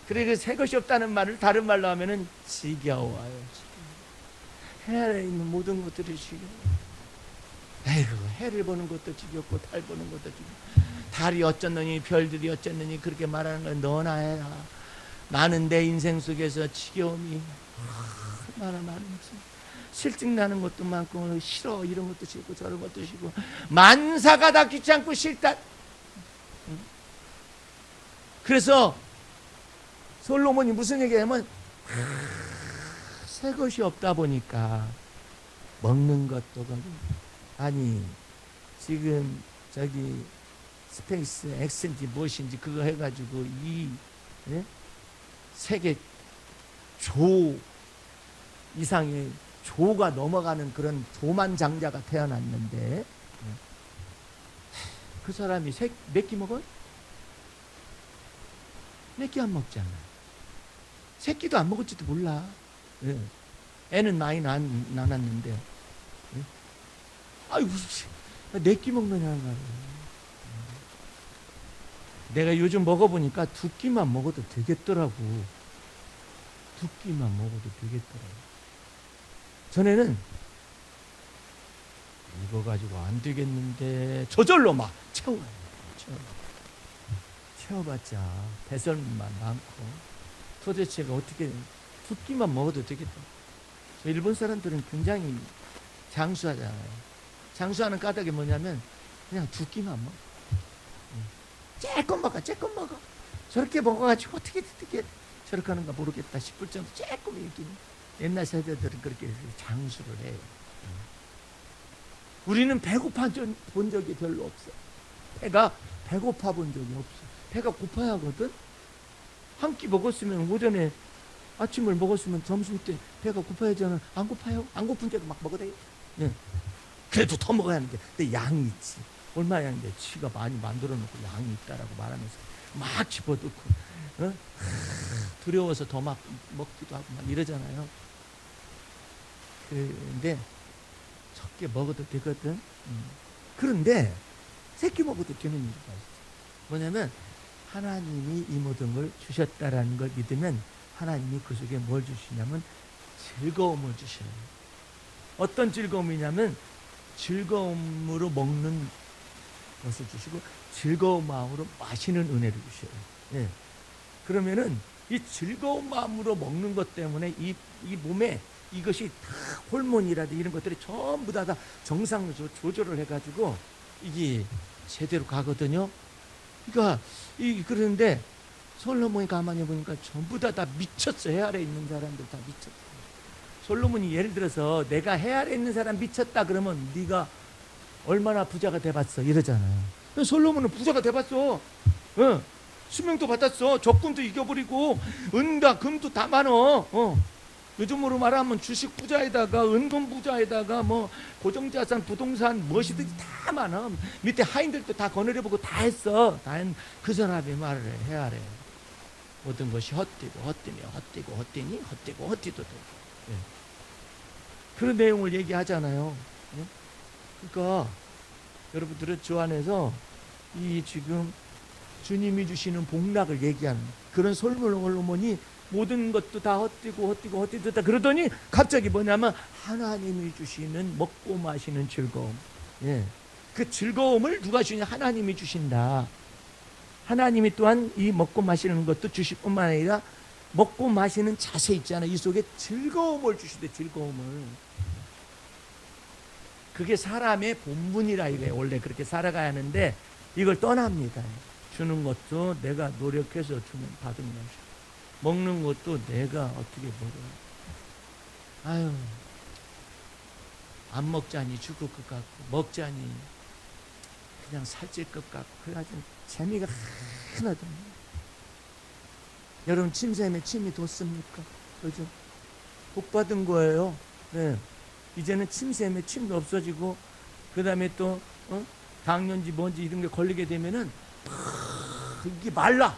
그래, 그 새 것이 없다는 말을 다른 말로 하면은 지겨워요. 해 아래 있는 모든 것들이 지겨워. 에이구, 해를 보는 것도 지겹고 달 보는 것도 지겹고, 달이 어쩌느니 별들이 어쩌느니 그렇게 말하는 건 너나 해라. 나는 내 인생 속에서 지겨움이 얼마나 많은지, 실증 나는 것도 많고 싫어 이런 것도 싫고 저런 것도 싫고, 만사가 다 귀찮고 싫다. 그래서 솔로몬이 무슨 얘기하냐면, 새 것이 없다 보니까 먹는 것도 거기, 아니 지금 저기 스페이스 X인지 무엇인지 그거 해가지고 이 세계 조 이상의 조가 넘어가는 그런 조만장자가 태어났는데, 그 사람이 몇 끼 먹어요? 몇 끼 안 먹잖아. 새끼도 안 먹을지도 몰라. 애는 많이 낳았는데, 아이고, 네 끼 먹느냐는 말이야. 내가 요즘 먹어보니까 2끼만 먹어도 되겠더라고. 2끼만 먹어도 되겠더라고. 전에는 이거 가지고 안 되겠는데 저절로 막 채워봤자 배설물만 많고, 도대체가 어떻게 2끼만 먹어도 되겠다. 일본 사람들은 굉장히 장수하잖아요. 장수하는 까닭이 뭐냐면 그냥 2끼만 먹어. 조금 먹어. 저렇게 먹어가지고 어떻게 저렇게 하는가 모르겠다 싶을 정도 조금 있긴. 옛날 세대들은 그렇게 장수를 해요. 우리는 배고파 본 적이 별로 없어. 배가 배고파 본 적이 없어. 배가 고파야 하거든. 한 끼 먹었으면 오전에 아침을 먹었으면 점심 때 배가 고파야잖아. 안 고파요? 안 고픈 대로 막 먹어대요. 네. 그래도 더 먹어야 하는데, 근데 양이 있지. 얼마 양인데 지가 많이 만들어 놓고 양이 있다라고 말하면서 막 집어넣고, 두려워서 더 막 먹기도 하고 막 이러잖아요. 근데 적게 먹어도 되거든. 그런데 새끼 먹어도 되는 이유가 있어. 뭐냐면 하나님이 이 모든 걸 주셨다라는 걸 믿으면 하나님이 그 속에 뭘 주시냐면 즐거움을 주셔요. 어떤 즐거움이냐면 즐거움으로 먹는 것을 주시고 즐거운 마음으로 마시는 은혜를 주셔요. 예. 그러면은 이 즐거운 마음으로 먹는 것 때문에 이 몸에 이것이 다 호르몬이라든지 이런 것들이 전부 다 정상으로 조절을 해가지고 이게 제대로 가거든요. 그러니까 그런데 솔로몬이 가만히 보니까 전부 다 미쳤어. 해 아래 있는 사람들 다 미쳤어. 솔로몬이 예를 들어서 내가 해 아래 있는 사람 미쳤다 그러면 네가 얼마나 부자가 돼봤어 이러잖아요. 솔로몬은 부자가 돼봤어. 수명도 받았어. 적군도 이겨버리고 은과 금도 다 많어. 요즘으로 말하면 주식 부자에다가 은금 부자에다가 뭐 고정자산 부동산 무엇이든지 다 많아. 밑에 하인들도 다 거느려보고 다 했어. 그 사람이 말을 해 아래 모든 것이 헛되고 헛되며 헛되고 헛되니 헛되고 헛되도 되고. 예. 그런 내용을 얘기하잖아요. 예? 그러니까 여러분들은 주 안에서 이 지금 주님이 주시는 복락을 얘기하는 그런 솔로몬이 모든 것도 다 헛되다 그러더니 갑자기 뭐냐면 하나님이 주시는 먹고 마시는 즐거움. 예. 그 즐거움을 누가 주냐? 하나님이 주신다. 하나님이 또한 이 먹고 마시는 것도 주실 뿐만 아니라 먹고 마시는 자세 있잖아요. 이 속에 즐거움을 주시대. 즐거움을. 그게 사람의 본분이라 이거예요. 원래 그렇게 살아가야 하는데 이걸 떠납니다. 주는 것도 내가 노력해서 받은 것이고 먹는 것도 내가 어떻게 먹어요. 아유, 안 먹자니 죽을 것 같고 먹자니 그냥 살찔 것 같고 그래가지고 재미가 하나도 없네요. 여러분 침샘에 침이 돋습니까? 그죠? 복 받은 거예요. 네. 이제는 침샘에 침도 없어지고 그 다음에 또 당뇨인지 뭔지 이런 게 걸리게 되면은 이게 말라.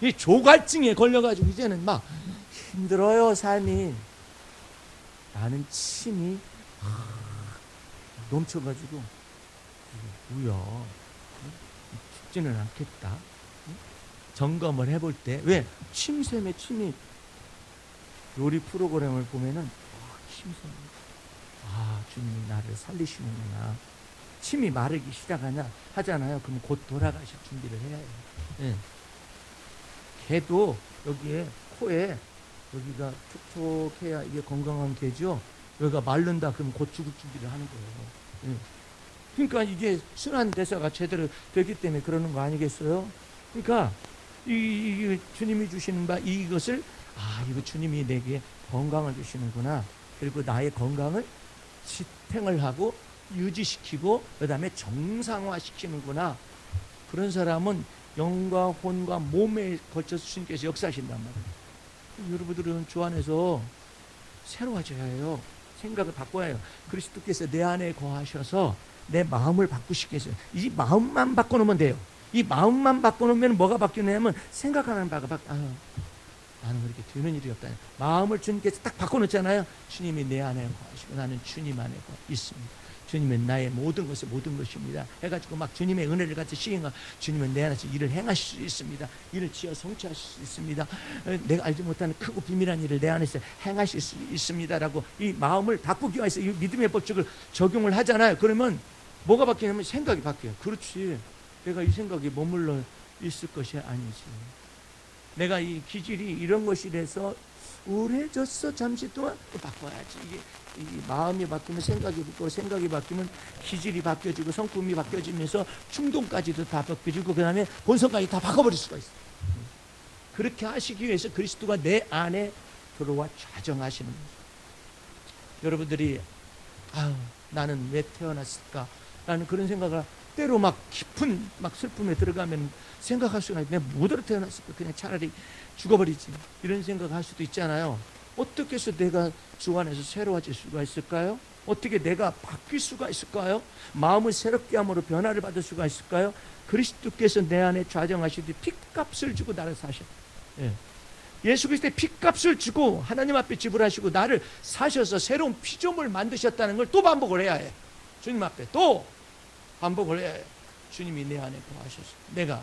이 조갈증에 걸려가지고 이제는 막 힘들어요 삶이. 나는 침이 넘쳐가지고 뭐야 죽지는 않겠다. 점검을 해볼 때 왜 침샘에 침이 요리 프로그램을 보면은 침샘 주님이 나를 살리시는구나. 침이 마르기 시작하냐 하잖아요. 그럼 곧 돌아가실 준비를 해야 해요. 예. 개도 여기에 코에 여기가 촉촉해야 이게 건강한 개죠. 여기가 마른다 그러면 곧 죽을 준비를 하는 거예요. 예. 그러니까 이게 순환 대사가 제대로 되기 때문에 그러는 거 아니겠어요? 그러니까 이 주님이 주시는 바 이것을 이거 주님이 내게 건강을 주시는구나. 그리고 나의 건강을 지탱을 하고 유지시키고 그 다음에 정상화시키는구나. 그런 사람은 영과 혼과 몸에 걸쳐서 주님께서 역사하신단 말이에요. 여러분들은 주 안에서 새로워져야 해요. 생각을 바꿔야 해요. 그리스도께서 내 안에 거하셔서 내 마음을 바꾸시게 해서요. 이 마음만 바꿔놓으면 돼요. 이 마음만 바꿔놓으면 뭐가 바뀌냐면 생각하는 바가 나는 그렇게 되는 일이 없다. 마음을 주님께서 딱 바꿔놓잖아요. 주님이 내 안에 거하시고 나는 주님 안에 있습니다. 주님은 나의 모든 것입니다. 해가지고 막 주님의 은혜를 같이 시행하고 주님은 내 안에서 일을 행하실 수 있습니다. 일을 지어 성취하실 수 있습니다. 내가 알지 못하는 크고 비밀한 일을 내 안에서 행하실 수 있습니다라고 이 마음을 바꾸기 위해서 이 믿음의 법칙을 적용을 하잖아요. 그러면 뭐가 바뀌냐면 생각이 바뀌어요. 그렇지. 내가 이 생각이 머물러 있을 것이 아니지. 내가 이 기질이 이런 것이라서 우울해졌어. 잠시 동안 바꿔야지. 이 마음이 바뀌면 생각이 바뀌고 생각이 바뀌면 기질이 바뀌어지고 성품이 바뀌어지면서 충동까지도 다 바뀌어지고 그 다음에 본성까지 다 바꿔버릴 수가 있어. 그렇게 하시기 위해서 그리스도가 내 안에 들어와 좌정하시는 거예요. 여러분들이 나는 왜 태어났을까? 라는 그런 생각을 때로 막 깊은 막 슬픔에 들어가면 생각할 수가 있어요. 내가 뭐대로 태어났을까? 그냥 차라리 죽어버리지. 이런 생각을 할 수도 있잖아요. 어떻게 해서 내가 주 안에서 새로워질 수가 있을까요? 어떻게 내가 바뀔 수가 있을까요? 마음을 새롭게 함으로 변화를 받을 수가 있을까요? 그리스도께서 내 안에 좌정하시되 핏값을 주고 나를 사셨어요. 예수 그리스도의 핏값을 주고 하나님 앞에 지불하시고 나를 사셔서 새로운 피조물 만드셨다는 걸 또 반복을 해야 해. 주님 앞에 또 반복을 해야 해. 주님이 내 안에 거하셔서 내가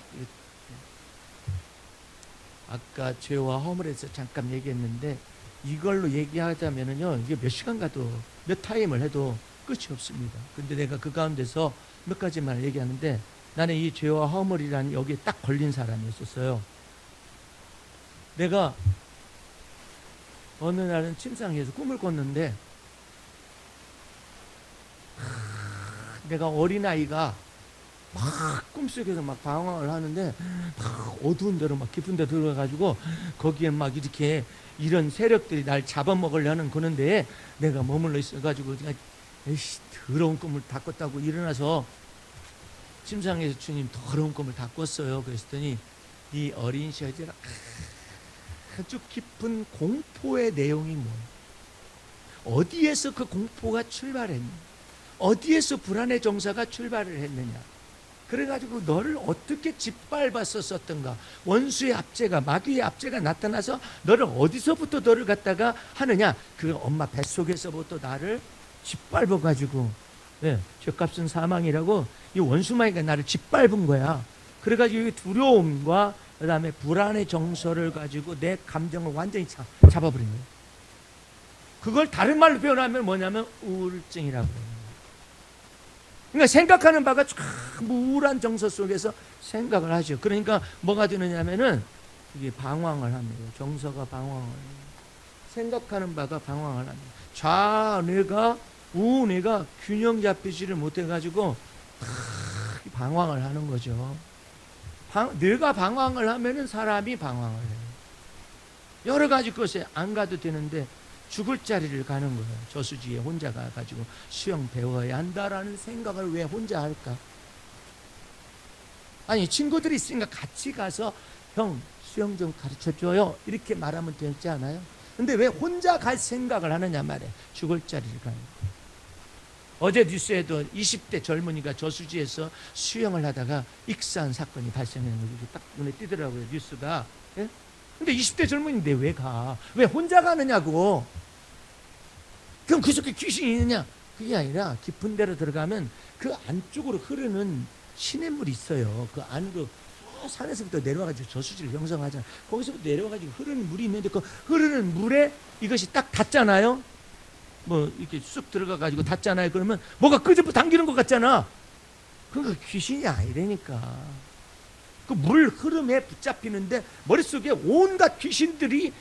아까 죄와 허물에서 잠깐 얘기했는데 이걸로 얘기하자면은요 이게 몇 시간 가도 몇 타임을 해도 끝이 없습니다. 근데 내가 그 가운데서 몇 가지만 얘기하는데 나는 이 죄와 허물이라는 여기에 딱 걸린 사람이었었어요. 내가 어느 날은 침상에서 꿈을 꿨는데 내가 어린아이가 막 꿈속에서 막 방황을 하는데 막 어두운 데로 막 깊은 데 들어가가지고 거기에 막 이렇게 이런 세력들이 날 잡아먹으려는 그런 데에 내가 머물러 있어가지고 에이씨 더러운 꿈을 다 꿨다고 일어나서 침상에서 주님 더러운 꿈을 다 꿨어요. 그랬더니 이 어린 시절에 아주 깊은 공포의 내용이 뭐예요? 어디에서 그 공포가 출발했냐? 어디에서 불안의 정사가 출발을 했느냐? 그래가지고 너를 어떻게 짓밟았었던가? 원수의 압제가 마귀의 압제가 나타나서 너를 어디서부터 너를 갖다가 하느냐? 그 엄마 뱃속에서부터 나를 짓밟아가지고 죄값은 사망이라고 이 원수마귀가 나를 짓밟은 거야. 그래가지고 이 두려움과 그 다음에 불안의 정서를 가지고 내 감정을 완전히 잡아버린 거예요. 그걸 다른 말로 표현하면 뭐냐면 우울증이라고 해요. 그러니까 생각하는 바가 참 우울한 정서 속에서 생각을 하죠. 그러니까 뭐가 되느냐면은 이게 방황을 합니다. 정서가 방황을 해요. 생각하는 바가 방황을 합니다. 좌뇌가 우뇌가 균형 잡히지를 못해가지고 방황을 하는 거죠. 뇌가 방황을 하면은 사람이 방황을 해요. 여러 가지 것에 안 가도 되는데 죽을 자리를 가는 거예요. 저수지에 혼자 가가지고 수영 배워야 한다라는 생각을 왜 혼자 할까? 아니 친구들이 있으니까 같이 가서 형 수영 좀 가르쳐줘요 이렇게 말하면 되지 않아요? 근데 왜 혼자 갈 생각을 하느냐 말이에요. 죽을 자리를 가는 거예요. 어제 뉴스에도 20대 젊은이가 저수지에서 수영을 하다가 익사한 사건이 발생했는 게 딱 눈에 띄더라고요. 뉴스가. 예? 근데 20대 젊은이인데 왜 가? 왜 혼자 가느냐고. 그럼 그 속에 귀신이 있느냐? 그게 아니라 깊은 데로 들어가면 그 안쪽으로 흐르는 시냇물이 있어요. 그 안으로 산에서부터 내려와가지고 저수지를 형성하잖아요. 거기서부터 내려와가지고 흐르는 물이 있는데 그 흐르는 물에 이것이 딱 닿잖아요. 뭐 이렇게 쑥 들어가가지고 닿잖아요. 그러면 뭐가 끄집어 당기는 것 같잖아. 그러니까 귀신이 아니라니까. 그 물 흐름에 붙잡히는데 머릿속에 온갖 귀신들이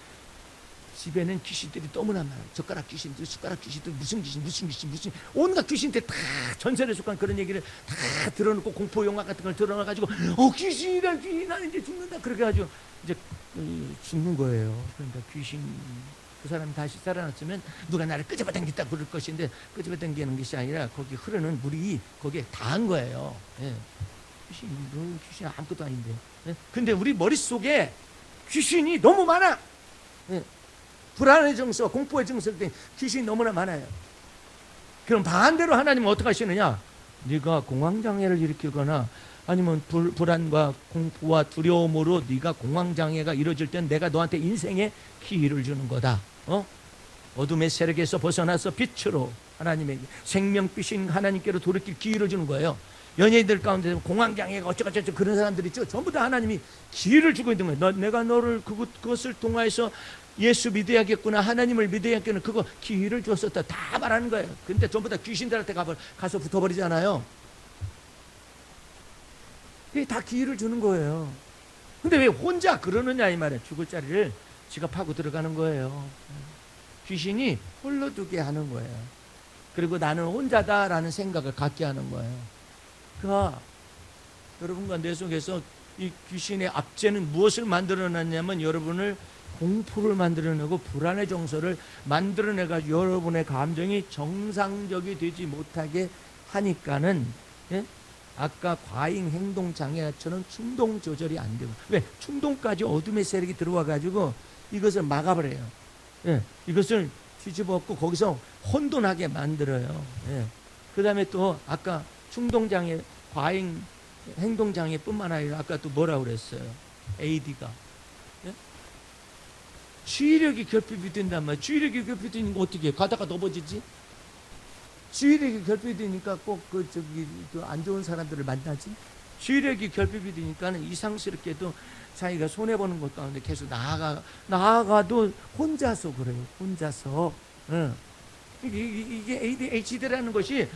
집에는 귀신들이 너무나 많아요. 젓가락 귀신들, 숟가락 귀신들, 무슨 온갖 귀신들 다 전설에 속한 그런 얘기를 다 들어놓고 공포 영화 같은 걸 들어놔가지고 귀신이다 나는 이제 죽는다 그렇게 가지고 이제 죽는 거예요. 그러니까 귀신 그 사람이 다시 살아났으면 누가 나를 끄집어 당겼다 그럴 것인데 끄집어 당기는 것이 아니라 거기 흐르는 물이 거기에 닿은 거예요. 예. 귀신 아무것도 아닌데. 예? 근데 우리 머릿속에 귀신이 너무 많아. 예? 불안의 정서, 공포의 정서 때문에 귀신이 너무나 많아요. 그럼 반대로 하나님은 어떻게 하시느냐? 네가 공황장애를 일으키거나 아니면 불안과 공포와 두려움으로 네가 공황장애가 이루어질 땐 내가 너한테 인생의 기회를 주는 거다. 어둠의 세력에서 벗어나서 빛으로 하나님에게 생명빛인 하나님께로 돌이킬 기회를 주는 거예요. 연예인들 가운데 공황장애가 어쩌고저쩌고 그런 사람들이 있죠. 전부 다 하나님이 기회를 주고 있는 거예요. 내가 너를 그것을 통하여서 예수 믿어야겠구나, 하나님을 믿어야겠구나, 그거 기회를 줬었다 다 말하는 거예요. 근데 전부 다 귀신들한테 가서 붙어버리잖아요. 이게 다 기회를 주는 거예요. 근데 왜 혼자 그러느냐 이 말이에요. 죽을 자리를 지가 파고 들어가는 거예요. 귀신이 홀로 두게 하는 거예요. 그리고 나는 혼자다라는 생각을 갖게 하는 거예요. 그러니까 여러분과 내 속에서 이 귀신의 압제는 무엇을 만들어놨냐면 여러분을 공포를 만들어내고 불안의 정서를 만들어내가지고 여러분의 감정이 정상적이 되지 못하게 하니까는, 예? 아까 과잉 행동 장애처럼 충동 조절이 안 되고, 왜? 충동까지 어둠의 세력이 들어와가지고 이것을 막아버려요. 예, 이것을 뒤집어 엎고 거기서 혼돈하게 만들어요. 예. 그 다음에 또 아까 충동장애, 과잉 행동장애뿐만 아니라 아까 또 뭐라고 그랬어요? AD가. 예? 주의력이 결핍이 된단 말이에요. 주의력이 결핍이 되니까 어떻게 해? 가다가 넘어지지? 주의력이 결핍이 되니까 꼭 안 좋은 사람들을 만나지? 주의력이 결핍이 되니까는 이상스럽게도 자기가 손해보는 것 가운데 계속 나아가도 혼자서 그래요. 혼자서. 응. 이게 ADHD라는 것이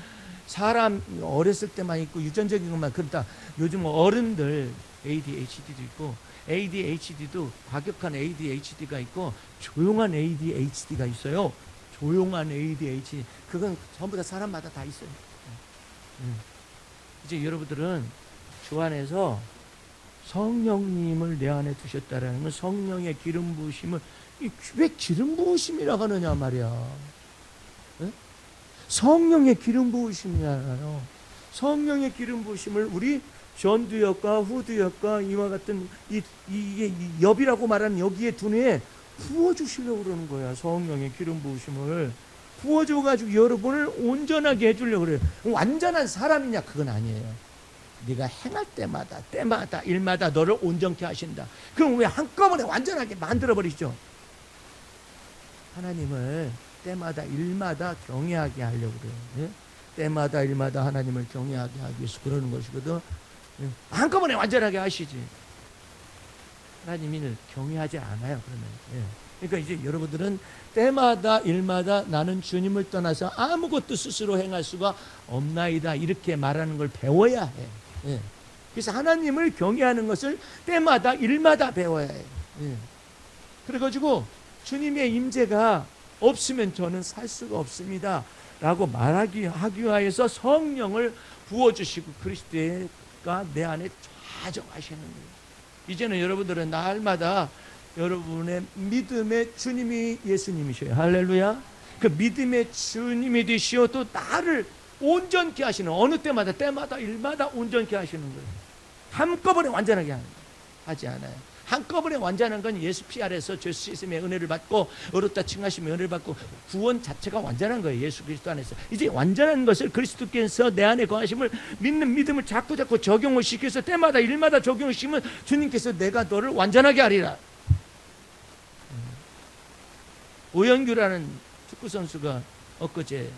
사람 어렸을 때만 있고 유전적인 것만 그렇다. 요즘 어른들 ADHD도 있고, ADHD도 과격한 ADHD가 있고 조용한 ADHD가 있어요. 조용한 ADHD. 그건 전부 다 사람마다 다 있어요. 이제 여러분들은 주 안에서 성령님을 내 안에 두셨다라는 건 성령의 기름 부으심을, 왜 기름 부으심이라고 하느냐 말이야. 네? 성령의 기름 부으심이잖아요. 성령의 기름 부으심을 우리 전두엽과 후두엽과 이와 같은 이게 엽이라고 말하는 여기에 두뇌에 부어주시려고 그러는 거야. 성령의 기름 부으심을 부어줘가지고 여러분을 온전하게 해주려고 그래요. 완전한 사람이냐? 그건 아니에요. 네가 행할 때마다 일마다 너를 온전케 하신다. 그럼 왜 한꺼번에 완전하게 만들어버리죠? 하나님을 때마다 일마다 경외하게 하려고 그래요. 예? 때마다 일마다 하나님을 경외하게 하기 위해서 그러는 것이거든. 예? 한꺼번에 완전하게 하시지. 하나님을 경외하지 않아요. 그러면. 예. 그러니까 이제 여러분들은 때마다 일마다 나는 주님을 떠나서 아무것도 스스로 행할 수가 없나이다, 이렇게 말하는 걸 배워야 해. 예. 그래서 하나님을 경외하는 것을 때마다 일마다 배워야 해요. 예. 그래가지고 주님의 임재가 없으면 저는 살 수가 없습니다 라고 하기 위하여서 성령을 부어주시고 그리스도가 내 안에 좌정하시는 거예요. 이제는 여러분들은 날마다 여러분의 믿음의 주님이 예수님이셔요. 할렐루야. 그 믿음의 주님이 되시어 또 나를 온전케 하시는, 어느 때마다 일마다 온전케 하시는 거예요. 한꺼번에 완전하게 하지 않아요. 한꺼번에 완전한 건 예수 피 아래서 죄 씻음의 은혜를 받고 어렵다 칭하심의 은혜를 받고 구원 자체가 완전한 거예요. 예수 그리스도 안에서. 이제 완전한 것을 그리스도께서 내 안에 거하심을 믿는 믿음을 자꾸 적용을 시켜서 때마다 일마다 적용을 시키면 주님께서 내가 너를 완전하게 하리라. 오영규라는 축구선수가 엊그제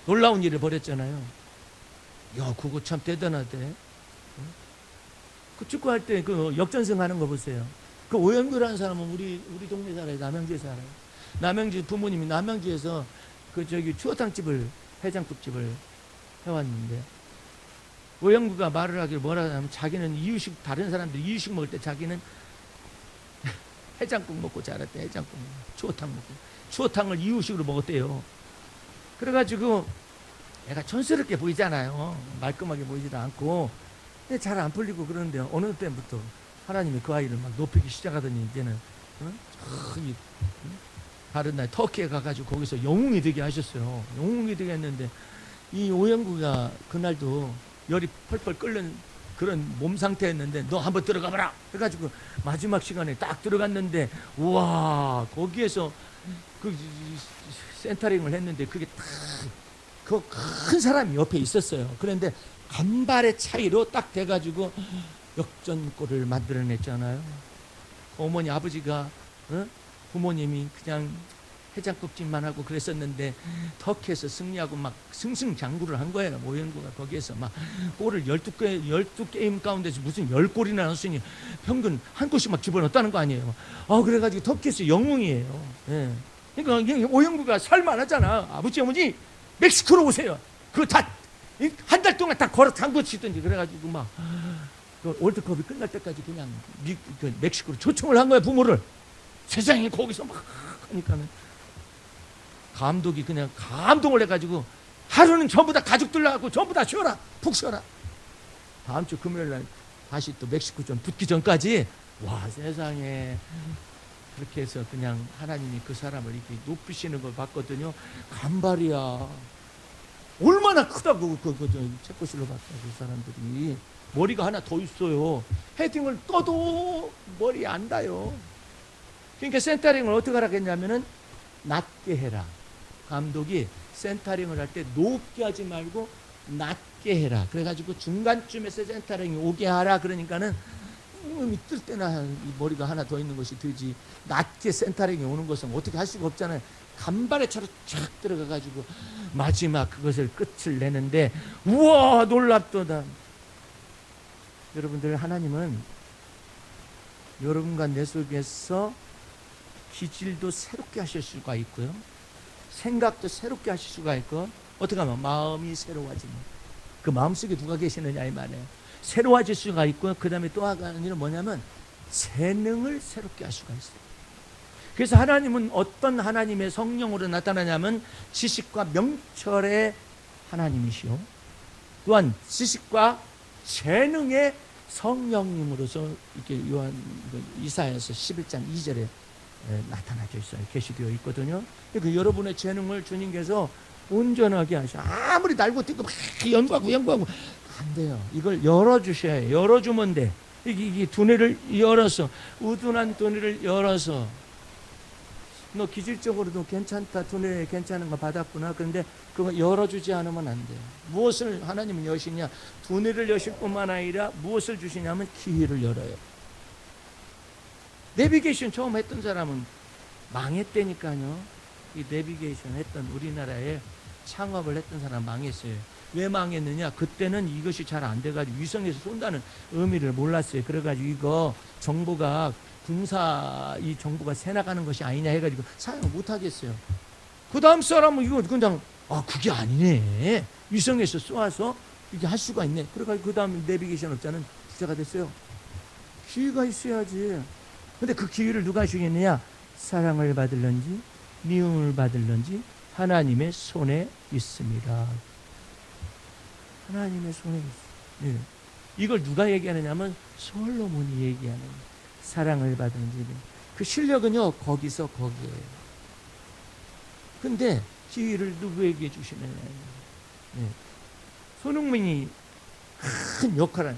놀라운 일을 벌였잖아요. 야, 그거 참 대단하대. 그 축구할 때 그 역전승 하는 거 보세요. 그 오영규라는 사람은 우리 동네 살아요. 남양주에 살아요. 남양주 부모님이 남양주에서 추어탕집을, 해장국집을 해왔는데, 오영규가 말을 하길 뭐라 하냐면 자기는 이유식, 다른 사람들이 이유식 먹을 때 자기는 해장국 먹고 자랐대. 해장국, 추어탕 먹고. 추어탕을 이유식으로 먹었대요. 그래가지고 애가 촌스럽게 보이잖아요. 말끔하게 보이지도 않고. 근데 잘 안 풀리고 그러는데 어느 때부터 하나님이 그 아이를 막 높이기 시작하더니 이제는 다른 날 터키에 가가지고 거기서 영웅이 되게 하셨어요. 영웅이 되게 했는데 이 오영구가 그날도 열이 펄펄 끓는 그런 몸 상태였는데 너 한번 들어가 봐라 해가지고 마지막 시간에 딱 들어갔는데, 우와, 거기에서 그 센터링을 했는데 그게 딱 그 큰 사람이 옆에 있었어요. 그런데 간발의 차이로 딱 돼가지고 역전골을 만들어냈잖아요. 어머니 아버지가 부모님이 그냥 해장국집만 하고 그랬었는데 터키에서 승리하고 막 승승장구를 한 거예요. 오영구가 거기에서 막 골을 12게임 가운데서 무슨 10골이나 넣었으니 평균 한 골씩 막 집어넣었다는 거 아니에요. 그래가지고 터키에서 영웅이에요. 예. 그러니까 오영구가 살만하잖아. 아버지 어머니 멕시코로 오세요. 그거 다 한 달 동안 다 걸어 담그시던지. 그래가지고 막 그 월드컵이 끝날 때까지 그냥 멕시코로 초청을 한 거야, 부모를. 세상에 거기서 막 하니까는 감독이 그냥 감동을 해가지고 하루는 전부 다 가족들 나가고 전부 다 쉬어라, 푹 쉬어라. 다음 주 금요일 날 다시 또 멕시코전 붙기 전까지 와 세상에 그렇게 해서 그냥 하나님이 그 사람을 이렇게 높이시는 걸 봤거든요. 간발이야. 얼마나 크다고 체코슬로바키아 그 사람들이. 머리가 하나 더 있어요. 헤딩을 떠도 머리 안 닿아요. 그러니까 센터링을 어떻게 하라고 했냐면은 낮게 해라. 감독이 센터링을 할 때 높게 하지 말고 낮게 해라. 그래가지고 중간쯤에서 센터링이 오게 하라. 그러니까는 뜰 때나 이 머리가 하나 더 있는 것이 되지. 낮게 센터링이 오는 것은 어떻게 할 수가 없잖아요. 간발의 차로 쫙 들어가가지고 마지막 그것을 끝을 내는데 우와 놀랍도다. 여러분들 하나님은 여러분과 내 속에서 기질도 새롭게 하실 수가 있고요. 생각도 새롭게 하실 수가 있고 어떻게 하면 마음이 새로워지는 그 마음속에 누가 계시느냐 이 말이에요. 새로워질 수가 있고 그 다음에 또 하나는 뭐냐면 재능을 새롭게 할 수가 있어요. 그래서 하나님은 어떤 하나님의 성령으로 나타나냐면 지식과 명철의 하나님이시오. 또한 지식과 재능의 성령님으로서 이렇게 요한 이사야서 11장 2절에 나타나져 있어요. 계시되어 있거든요. 그러니까 여러분의 재능을 주님께서 온전하게 하셔. 아무리 날고 뛰고 막 연구하고 안 돼요. 이걸 열어주셔야 해요. 열어주면 돼. 이게 두뇌를 열어서 우둔한 두뇌를 열어서 너 기질적으로도 괜찮다. 두뇌 괜찮은 거 받았구나. 그런데 그거 열어주지 않으면 안 돼요. 무엇을 하나님은 여시냐? 두뇌를 여실 뿐만 아니라 무엇을 주시냐면 기회를 열어요. 내비게이션 처음 했던 사람은 망했다니까요. 이 내비게이션 했던 우리나라에 창업을 했던 사람 망했어요. 왜 망했느냐? 그때는 이것이 잘 안 돼가지고 위성에서 쏜다는 의미를 몰랐어요. 그래가지고 이거 정보가 군사 이 정보가 새 나가는 것이 아니냐 해가지고 사용을 못 하겠어요. 그 다음 사람은 이거 그냥 그게 아니네. 위성에서 쏘아서 이게 할 수가 있네. 그래가지고 그 다음 내비게이션 업자는 부자가 됐어요. 기회가 있어야지. 근데 그 기회를 누가 주겠느냐? 사랑을 받을런지 미움을 받을런지 하나님의 손에 있습니다. 하나님의 손에 있습니다. 네. 이걸 누가 얘기하느냐면 솔로몬이 얘기하는 사랑을 받은지 그 실력은요 거기서 거기에요. 근데 기회를 누구에게 주시느냐? 네. 손흥민이 큰 역할을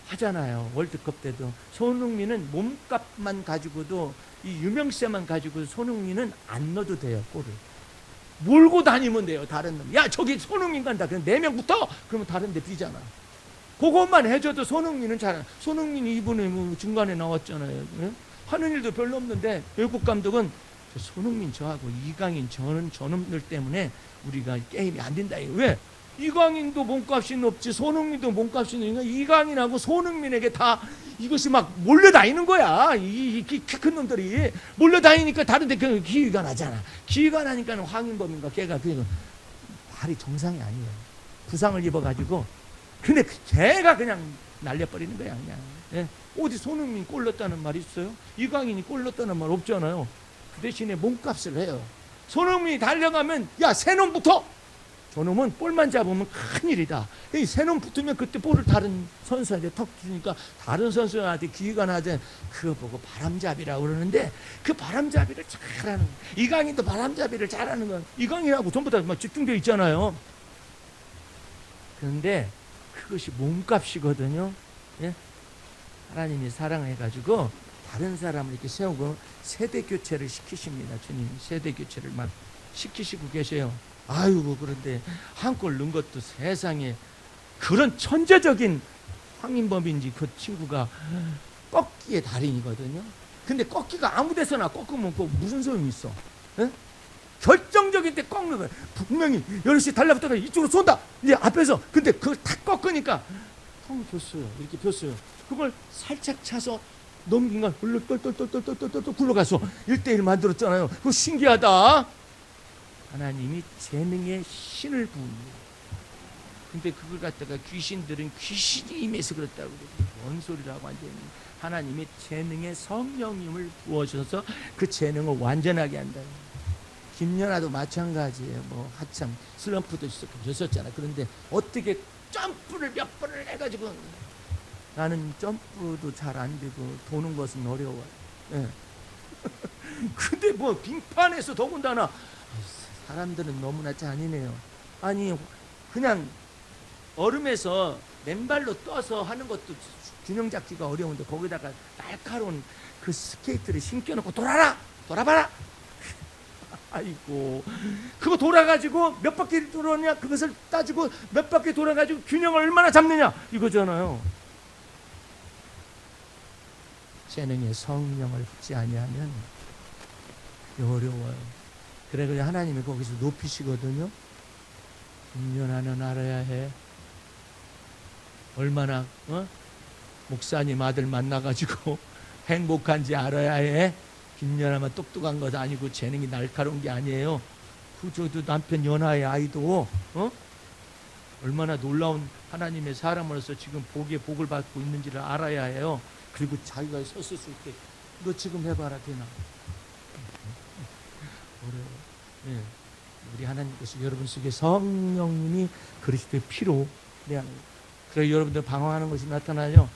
하잖아요. 월드컵 때도 손흥민은 몸값만 가지고도 이 유명세만 가지고 손흥민은 안 넣어도 돼요. 골을 몰고 다니면 돼요. 다른 놈. 야 저기 손흥민 간다. 그럼 4명 붙어. 그러면 다른 데 비잖아. 그것만 해줘도 손흥민은 잘. 손흥민이 이번에 뭐 중간에 나왔잖아요. 네? 하는 일도 별로 없는데 외국 감독은 손흥민 저하고 이강인 저놈들 때문에 우리가 게임이 안 된다. 왜? 이강인도 몸값이 높지 손흥민도 몸값이 높으니까 이강인하고 손흥민에게 다 이것이 막 몰려다니는 거야. 이 키 큰 놈들이 몰려다니니까 다른 데 기회가 나잖아. 기회가 나니까 황인범인가 걔가 발이 정상이 아니에요. 부상을 입어가지고 근데 걔가 그냥 날려버리는 거야 그냥. 예? 어디 손흥민 골 넣었다는 말 있어요? 이강인이 골 넣었다는 말 없잖아요. 그 대신에 몸값을 해요. 손흥민이 달려가면 야 새놈 붙어. 저놈은 볼만 잡으면 큰일이다. 이 새놈 붙으면 그때 볼을 다른 선수한테 턱 주니까 다른 선수한테 기회가 나지. 그거 보고 바람잡이라고 그러는데 그 바람잡이를 잘하는 거야. 이강인도 바람잡이를 잘하는 거야. 이강인하고 전부 다 막 집중되어 있잖아요. 그런데 그것이 몸값이거든요. 예? 하나님이 사랑해가지고 다른 사람을 이렇게 세우고 세대 교체를 시키십니다. 주님 세대 교체를 막 시키시고 계세요. 아이고 그런데 한 골 넣은 것도 세상에 그런 천재적인 황인범인지 그 친구가 꺾기의 달인이거든요. 근데 꺾기가 아무 데서나 꺾으면 무슨 소용이 있어? 에? 결정적인 때 꺾는 거야. 분명히 여럿이 달라붙다가 이쪽으로 쏜다. 이제 앞에서 근데 그걸 탁 꺾으니까 텅 폈어요. 이렇게 폈어요. 그걸 살짝 차서 넘긴 걸 똘똘똘똘똘똘똘 굴러가서 1대1 만들었잖아요. 그거 신기하다. 하나님이 재능의 신을 부읍니다. 근데 그걸 갖다가 귀신들은 귀신이 임해서 그렇다고 그래요. 뭔 소리라고 앉아있는 하나님이 재능의 성령님을 부어셔서 그 재능을 완전하게 한다. 김연아도 마찬가지예요. 뭐 한참 슬럼프도 있었잖아. 그런데 어떻게 점프를 몇 번을 해가지고 나는 점프도 잘 안 되고 도는 것은 어려워요. 예. 근데 뭐 빙판에서 더군다나 사람들은 너무나 잔인해요. 아니 그냥 얼음에서 맨발로 떠서 하는 것도 균형 잡기가 어려운데 거기다가 날카로운 그 스케이트를 신겨놓고 돌아봐라. 아이고 그거 돌아가지고 몇 바퀴 돌았냐 그것을 따지고 몇 바퀴 돌아가지고 균형을 얼마나 잡느냐 이거잖아요. 재능에 성령을 받지 아니하면 어려워요. 그래 하나님이 거기서 높이시거든요. 김연아는 알아야 해. 얼마나 목사님 아들 만나가지고 행복한지 알아야 해. 김연아만 똑똑한 것 아니고 재능이 날카로운 게 아니에요. 저도 남편 연아의 아이도 얼마나 놀라운 하나님의 사람으로서 지금 복에 복을 받고 있는지를 알아야 해요. 그리고 자기가 섰을 때 너 지금 해봐라 되나? 어려워. 예. 우리 하나님께서 여러분 속에 성령님이 그리스도의 피로 그래 여러분들 방황하는 것이 나타나죠.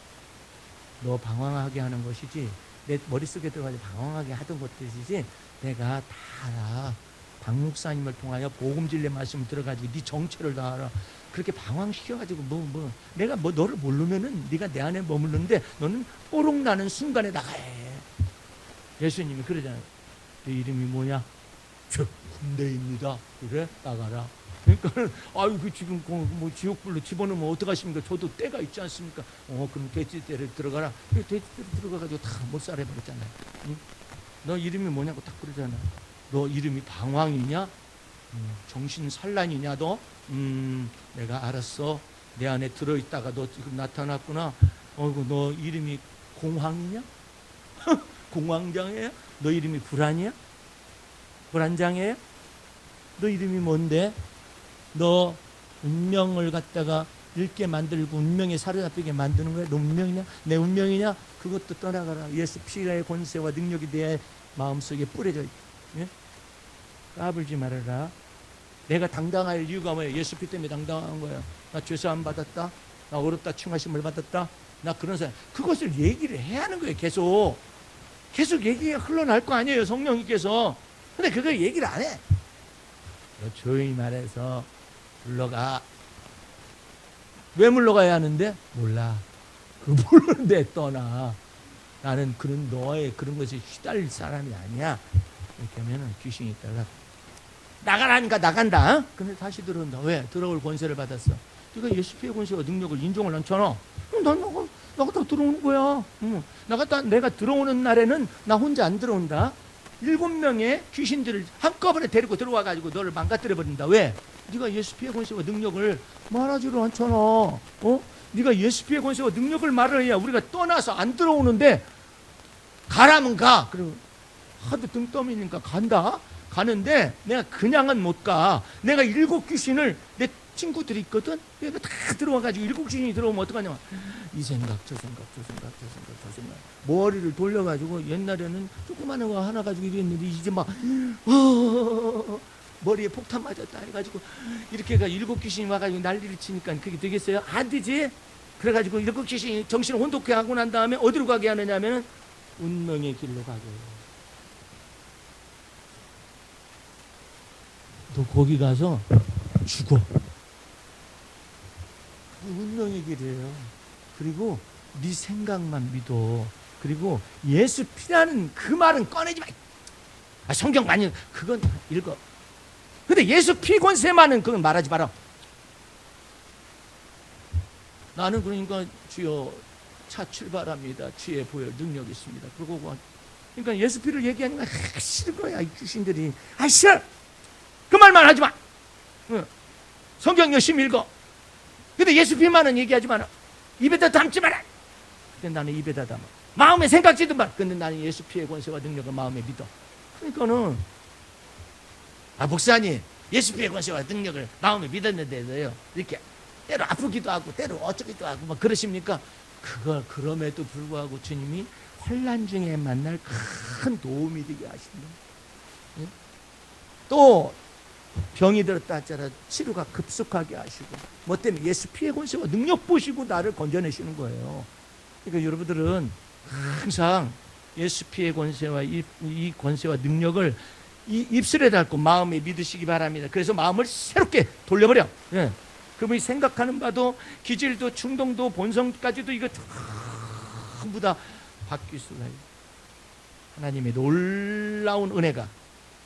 너 방황하게 하는 것이지 내 머릿속에 들어가서 방황하게 하던 것들이지 내가 다 알아. 박 목사님을 통하여 복음진리 말씀을 들어가지고 네 정체를 다 알아. 그렇게 방황시켜가지고 내가 너를 모르면은 네가 내 안에 머물는데 너는 뽀록 나는 순간에 나가야 해. 예수님이 그러잖아요. 내 이름이 뭐냐? 저 군대입니다. 그래 나가라. 그러니까 아유 지금 뭐 지옥불로 집어넣으면 어떡하십니까? 저도 때가 있지 않습니까? 그럼 돼지떼를 들어가라. 돼지떼를 들어가가지고 다 못 살아 버렸잖아요. 응? 너 이름이 뭐냐고 딱 그러잖아. 너 이름이 방황이냐? 정신산란이냐 너? 내가 알았어. 내 안에 들어있다가 너 지금 나타났구나. 너 이름이 공황이냐? 공황장애야? 너 이름이 불안이야? 불안장애야? 너 이름이 뭔데? 너 운명을 갖다가 잃게 만들고 운명에 사로잡히게 만드는 거야? 너 운명이냐? 내 운명이냐? 그것도 떠나가라. 예수 피의 권세와 능력이 내 마음속에 뿌려져 있다. 예? 까불지 말아라. 내가 당당할 이유가 뭐야? 예수 피 때문에 당당한 거야. 나 죄사함 받았다. 나 어렵다 칭하심을 받았다. 나 그런 사람. 그것을 얘기를 해야 하는 거예요. 계속 얘기가 흘러날 거 아니에요. 성령님께서. 근데 그걸 얘기를 안 해. 너 조용히 말해서 물러가. 왜 물러가야 하는데? 몰라. 그 모르는데 떠나. 나는 너의 그런 것에 휘달릴 사람이 아니야. 이렇게 하면은 귀신이 있다가 나가라니까 나간다. 근데 다시 들어온다. 왜? 들어올 권세를 받았어. 네가 예수피의 권세와 능력을 인정을 않잖아. 그럼 나가 들어오는 거야. 내가 들어오는 날에는 나 혼자 안 들어온다. 7명의 귀신들을 한꺼번에 데리고 들어와가지고 너를 망가뜨려 버린다. 왜? 네가 예수피의 권세와 능력을 말하지를 않잖아. 네가 예수피의 권세와 능력을 말을 해야 우리가 떠나서 안 들어오는데 가라면 가. 그리고 하도 등 떠미니까 간다. 가는데 내가 그냥은 못 가. 내가 7 귀신을 내 친구들이 있거든. 내가 다 들어와가지고 7 귀신이 들어오면 어떡하냐. 이 생각 저 생각 머리를 돌려가지고 옛날에는 조그마한 거 하나 가지고 이랬는데 이제 막 머리에 폭탄 맞았다 해가지고 이렇게 7 귀신이 와가지고 난리를 치니까 그게 되겠어요? 안 되지. 그래가지고 7 귀신이 정신을 혼돈케 하고 난 다음에 어디로 가게 하느냐 하면 운명의 길로 가게 해요. 너 거기 가서 죽어. 운명의 길이에요. 그리고 네 생각만 믿어. 그리고 예수 피라는 그 말은 꺼내지 마. 성경 많이 그건 읽어. 근데 예수 피 권세만은 그건 말하지 마라. 나는 그러니까 주여 차 출발합니다. 주의 보혈 능력이 있습니다. 그러니까 예수 피를 얘기하니까 싫은 거야. 이 귀신들이. 싫어. 그 말만 하지 마. 성경 열심히 읽어. 근데 예수 피만은 얘기하지 마라. 입에다 담지 마라. 근데 나는 입에다 담아. 마음에 생각지도 마. 근데 나는 예수 피의 권세와 능력을 마음에 믿어. 그러니까는 목사님 예수 피의 권세와 능력을 마음에 믿었는데도요 이렇게 때로 아프기도 하고 때로 어쩌기도 하고 막 그러십니까? 그럼에도 불구하고 주님이 환난 중에 만날 큰 도움이 되게 하신다. 예? 또 병이 들었다 하더라도 치료가 급속하게 하시고 뭐 때문에 예수 피의 권세와 능력 보시고 나를 건져내시는 거예요. 그러니까 여러분들은 항상 예수 피의 권세와 이 권세와 능력을 이 입술에 닳고 마음에 믿으시기 바랍니다. 그래서 마음을 새롭게 돌려버려. 예. 그러면 생각하는 바도 기질도 충동도 본성까지도 이거 전부 다 바뀔 수가 있어요. 하나님의 놀라운 은혜가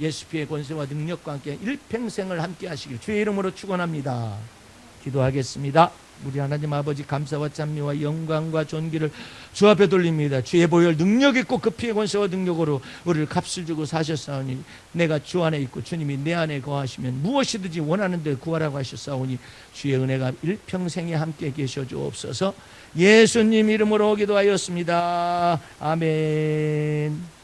예수 피의 권세와 능력과 함께 일평생을 함께 하시길 주의 이름으로 축원합니다. 기도하겠습니다. 우리 하나님 아버지 감사와 찬미와 영광과 존귀를 주 앞에 돌립니다. 주의 보혈 능력 있고 그 피의 권세와 능력으로 우리를 값을 주고 사셨사오니 내가 주 안에 있고 주님이 내 안에 거하시면 무엇이든지 원하는 데 구하라고 하셨사오니 주의 은혜가 일평생에 함께 계셔 주옵소서. 예수님 이름으로 기도하였습니다. 아멘.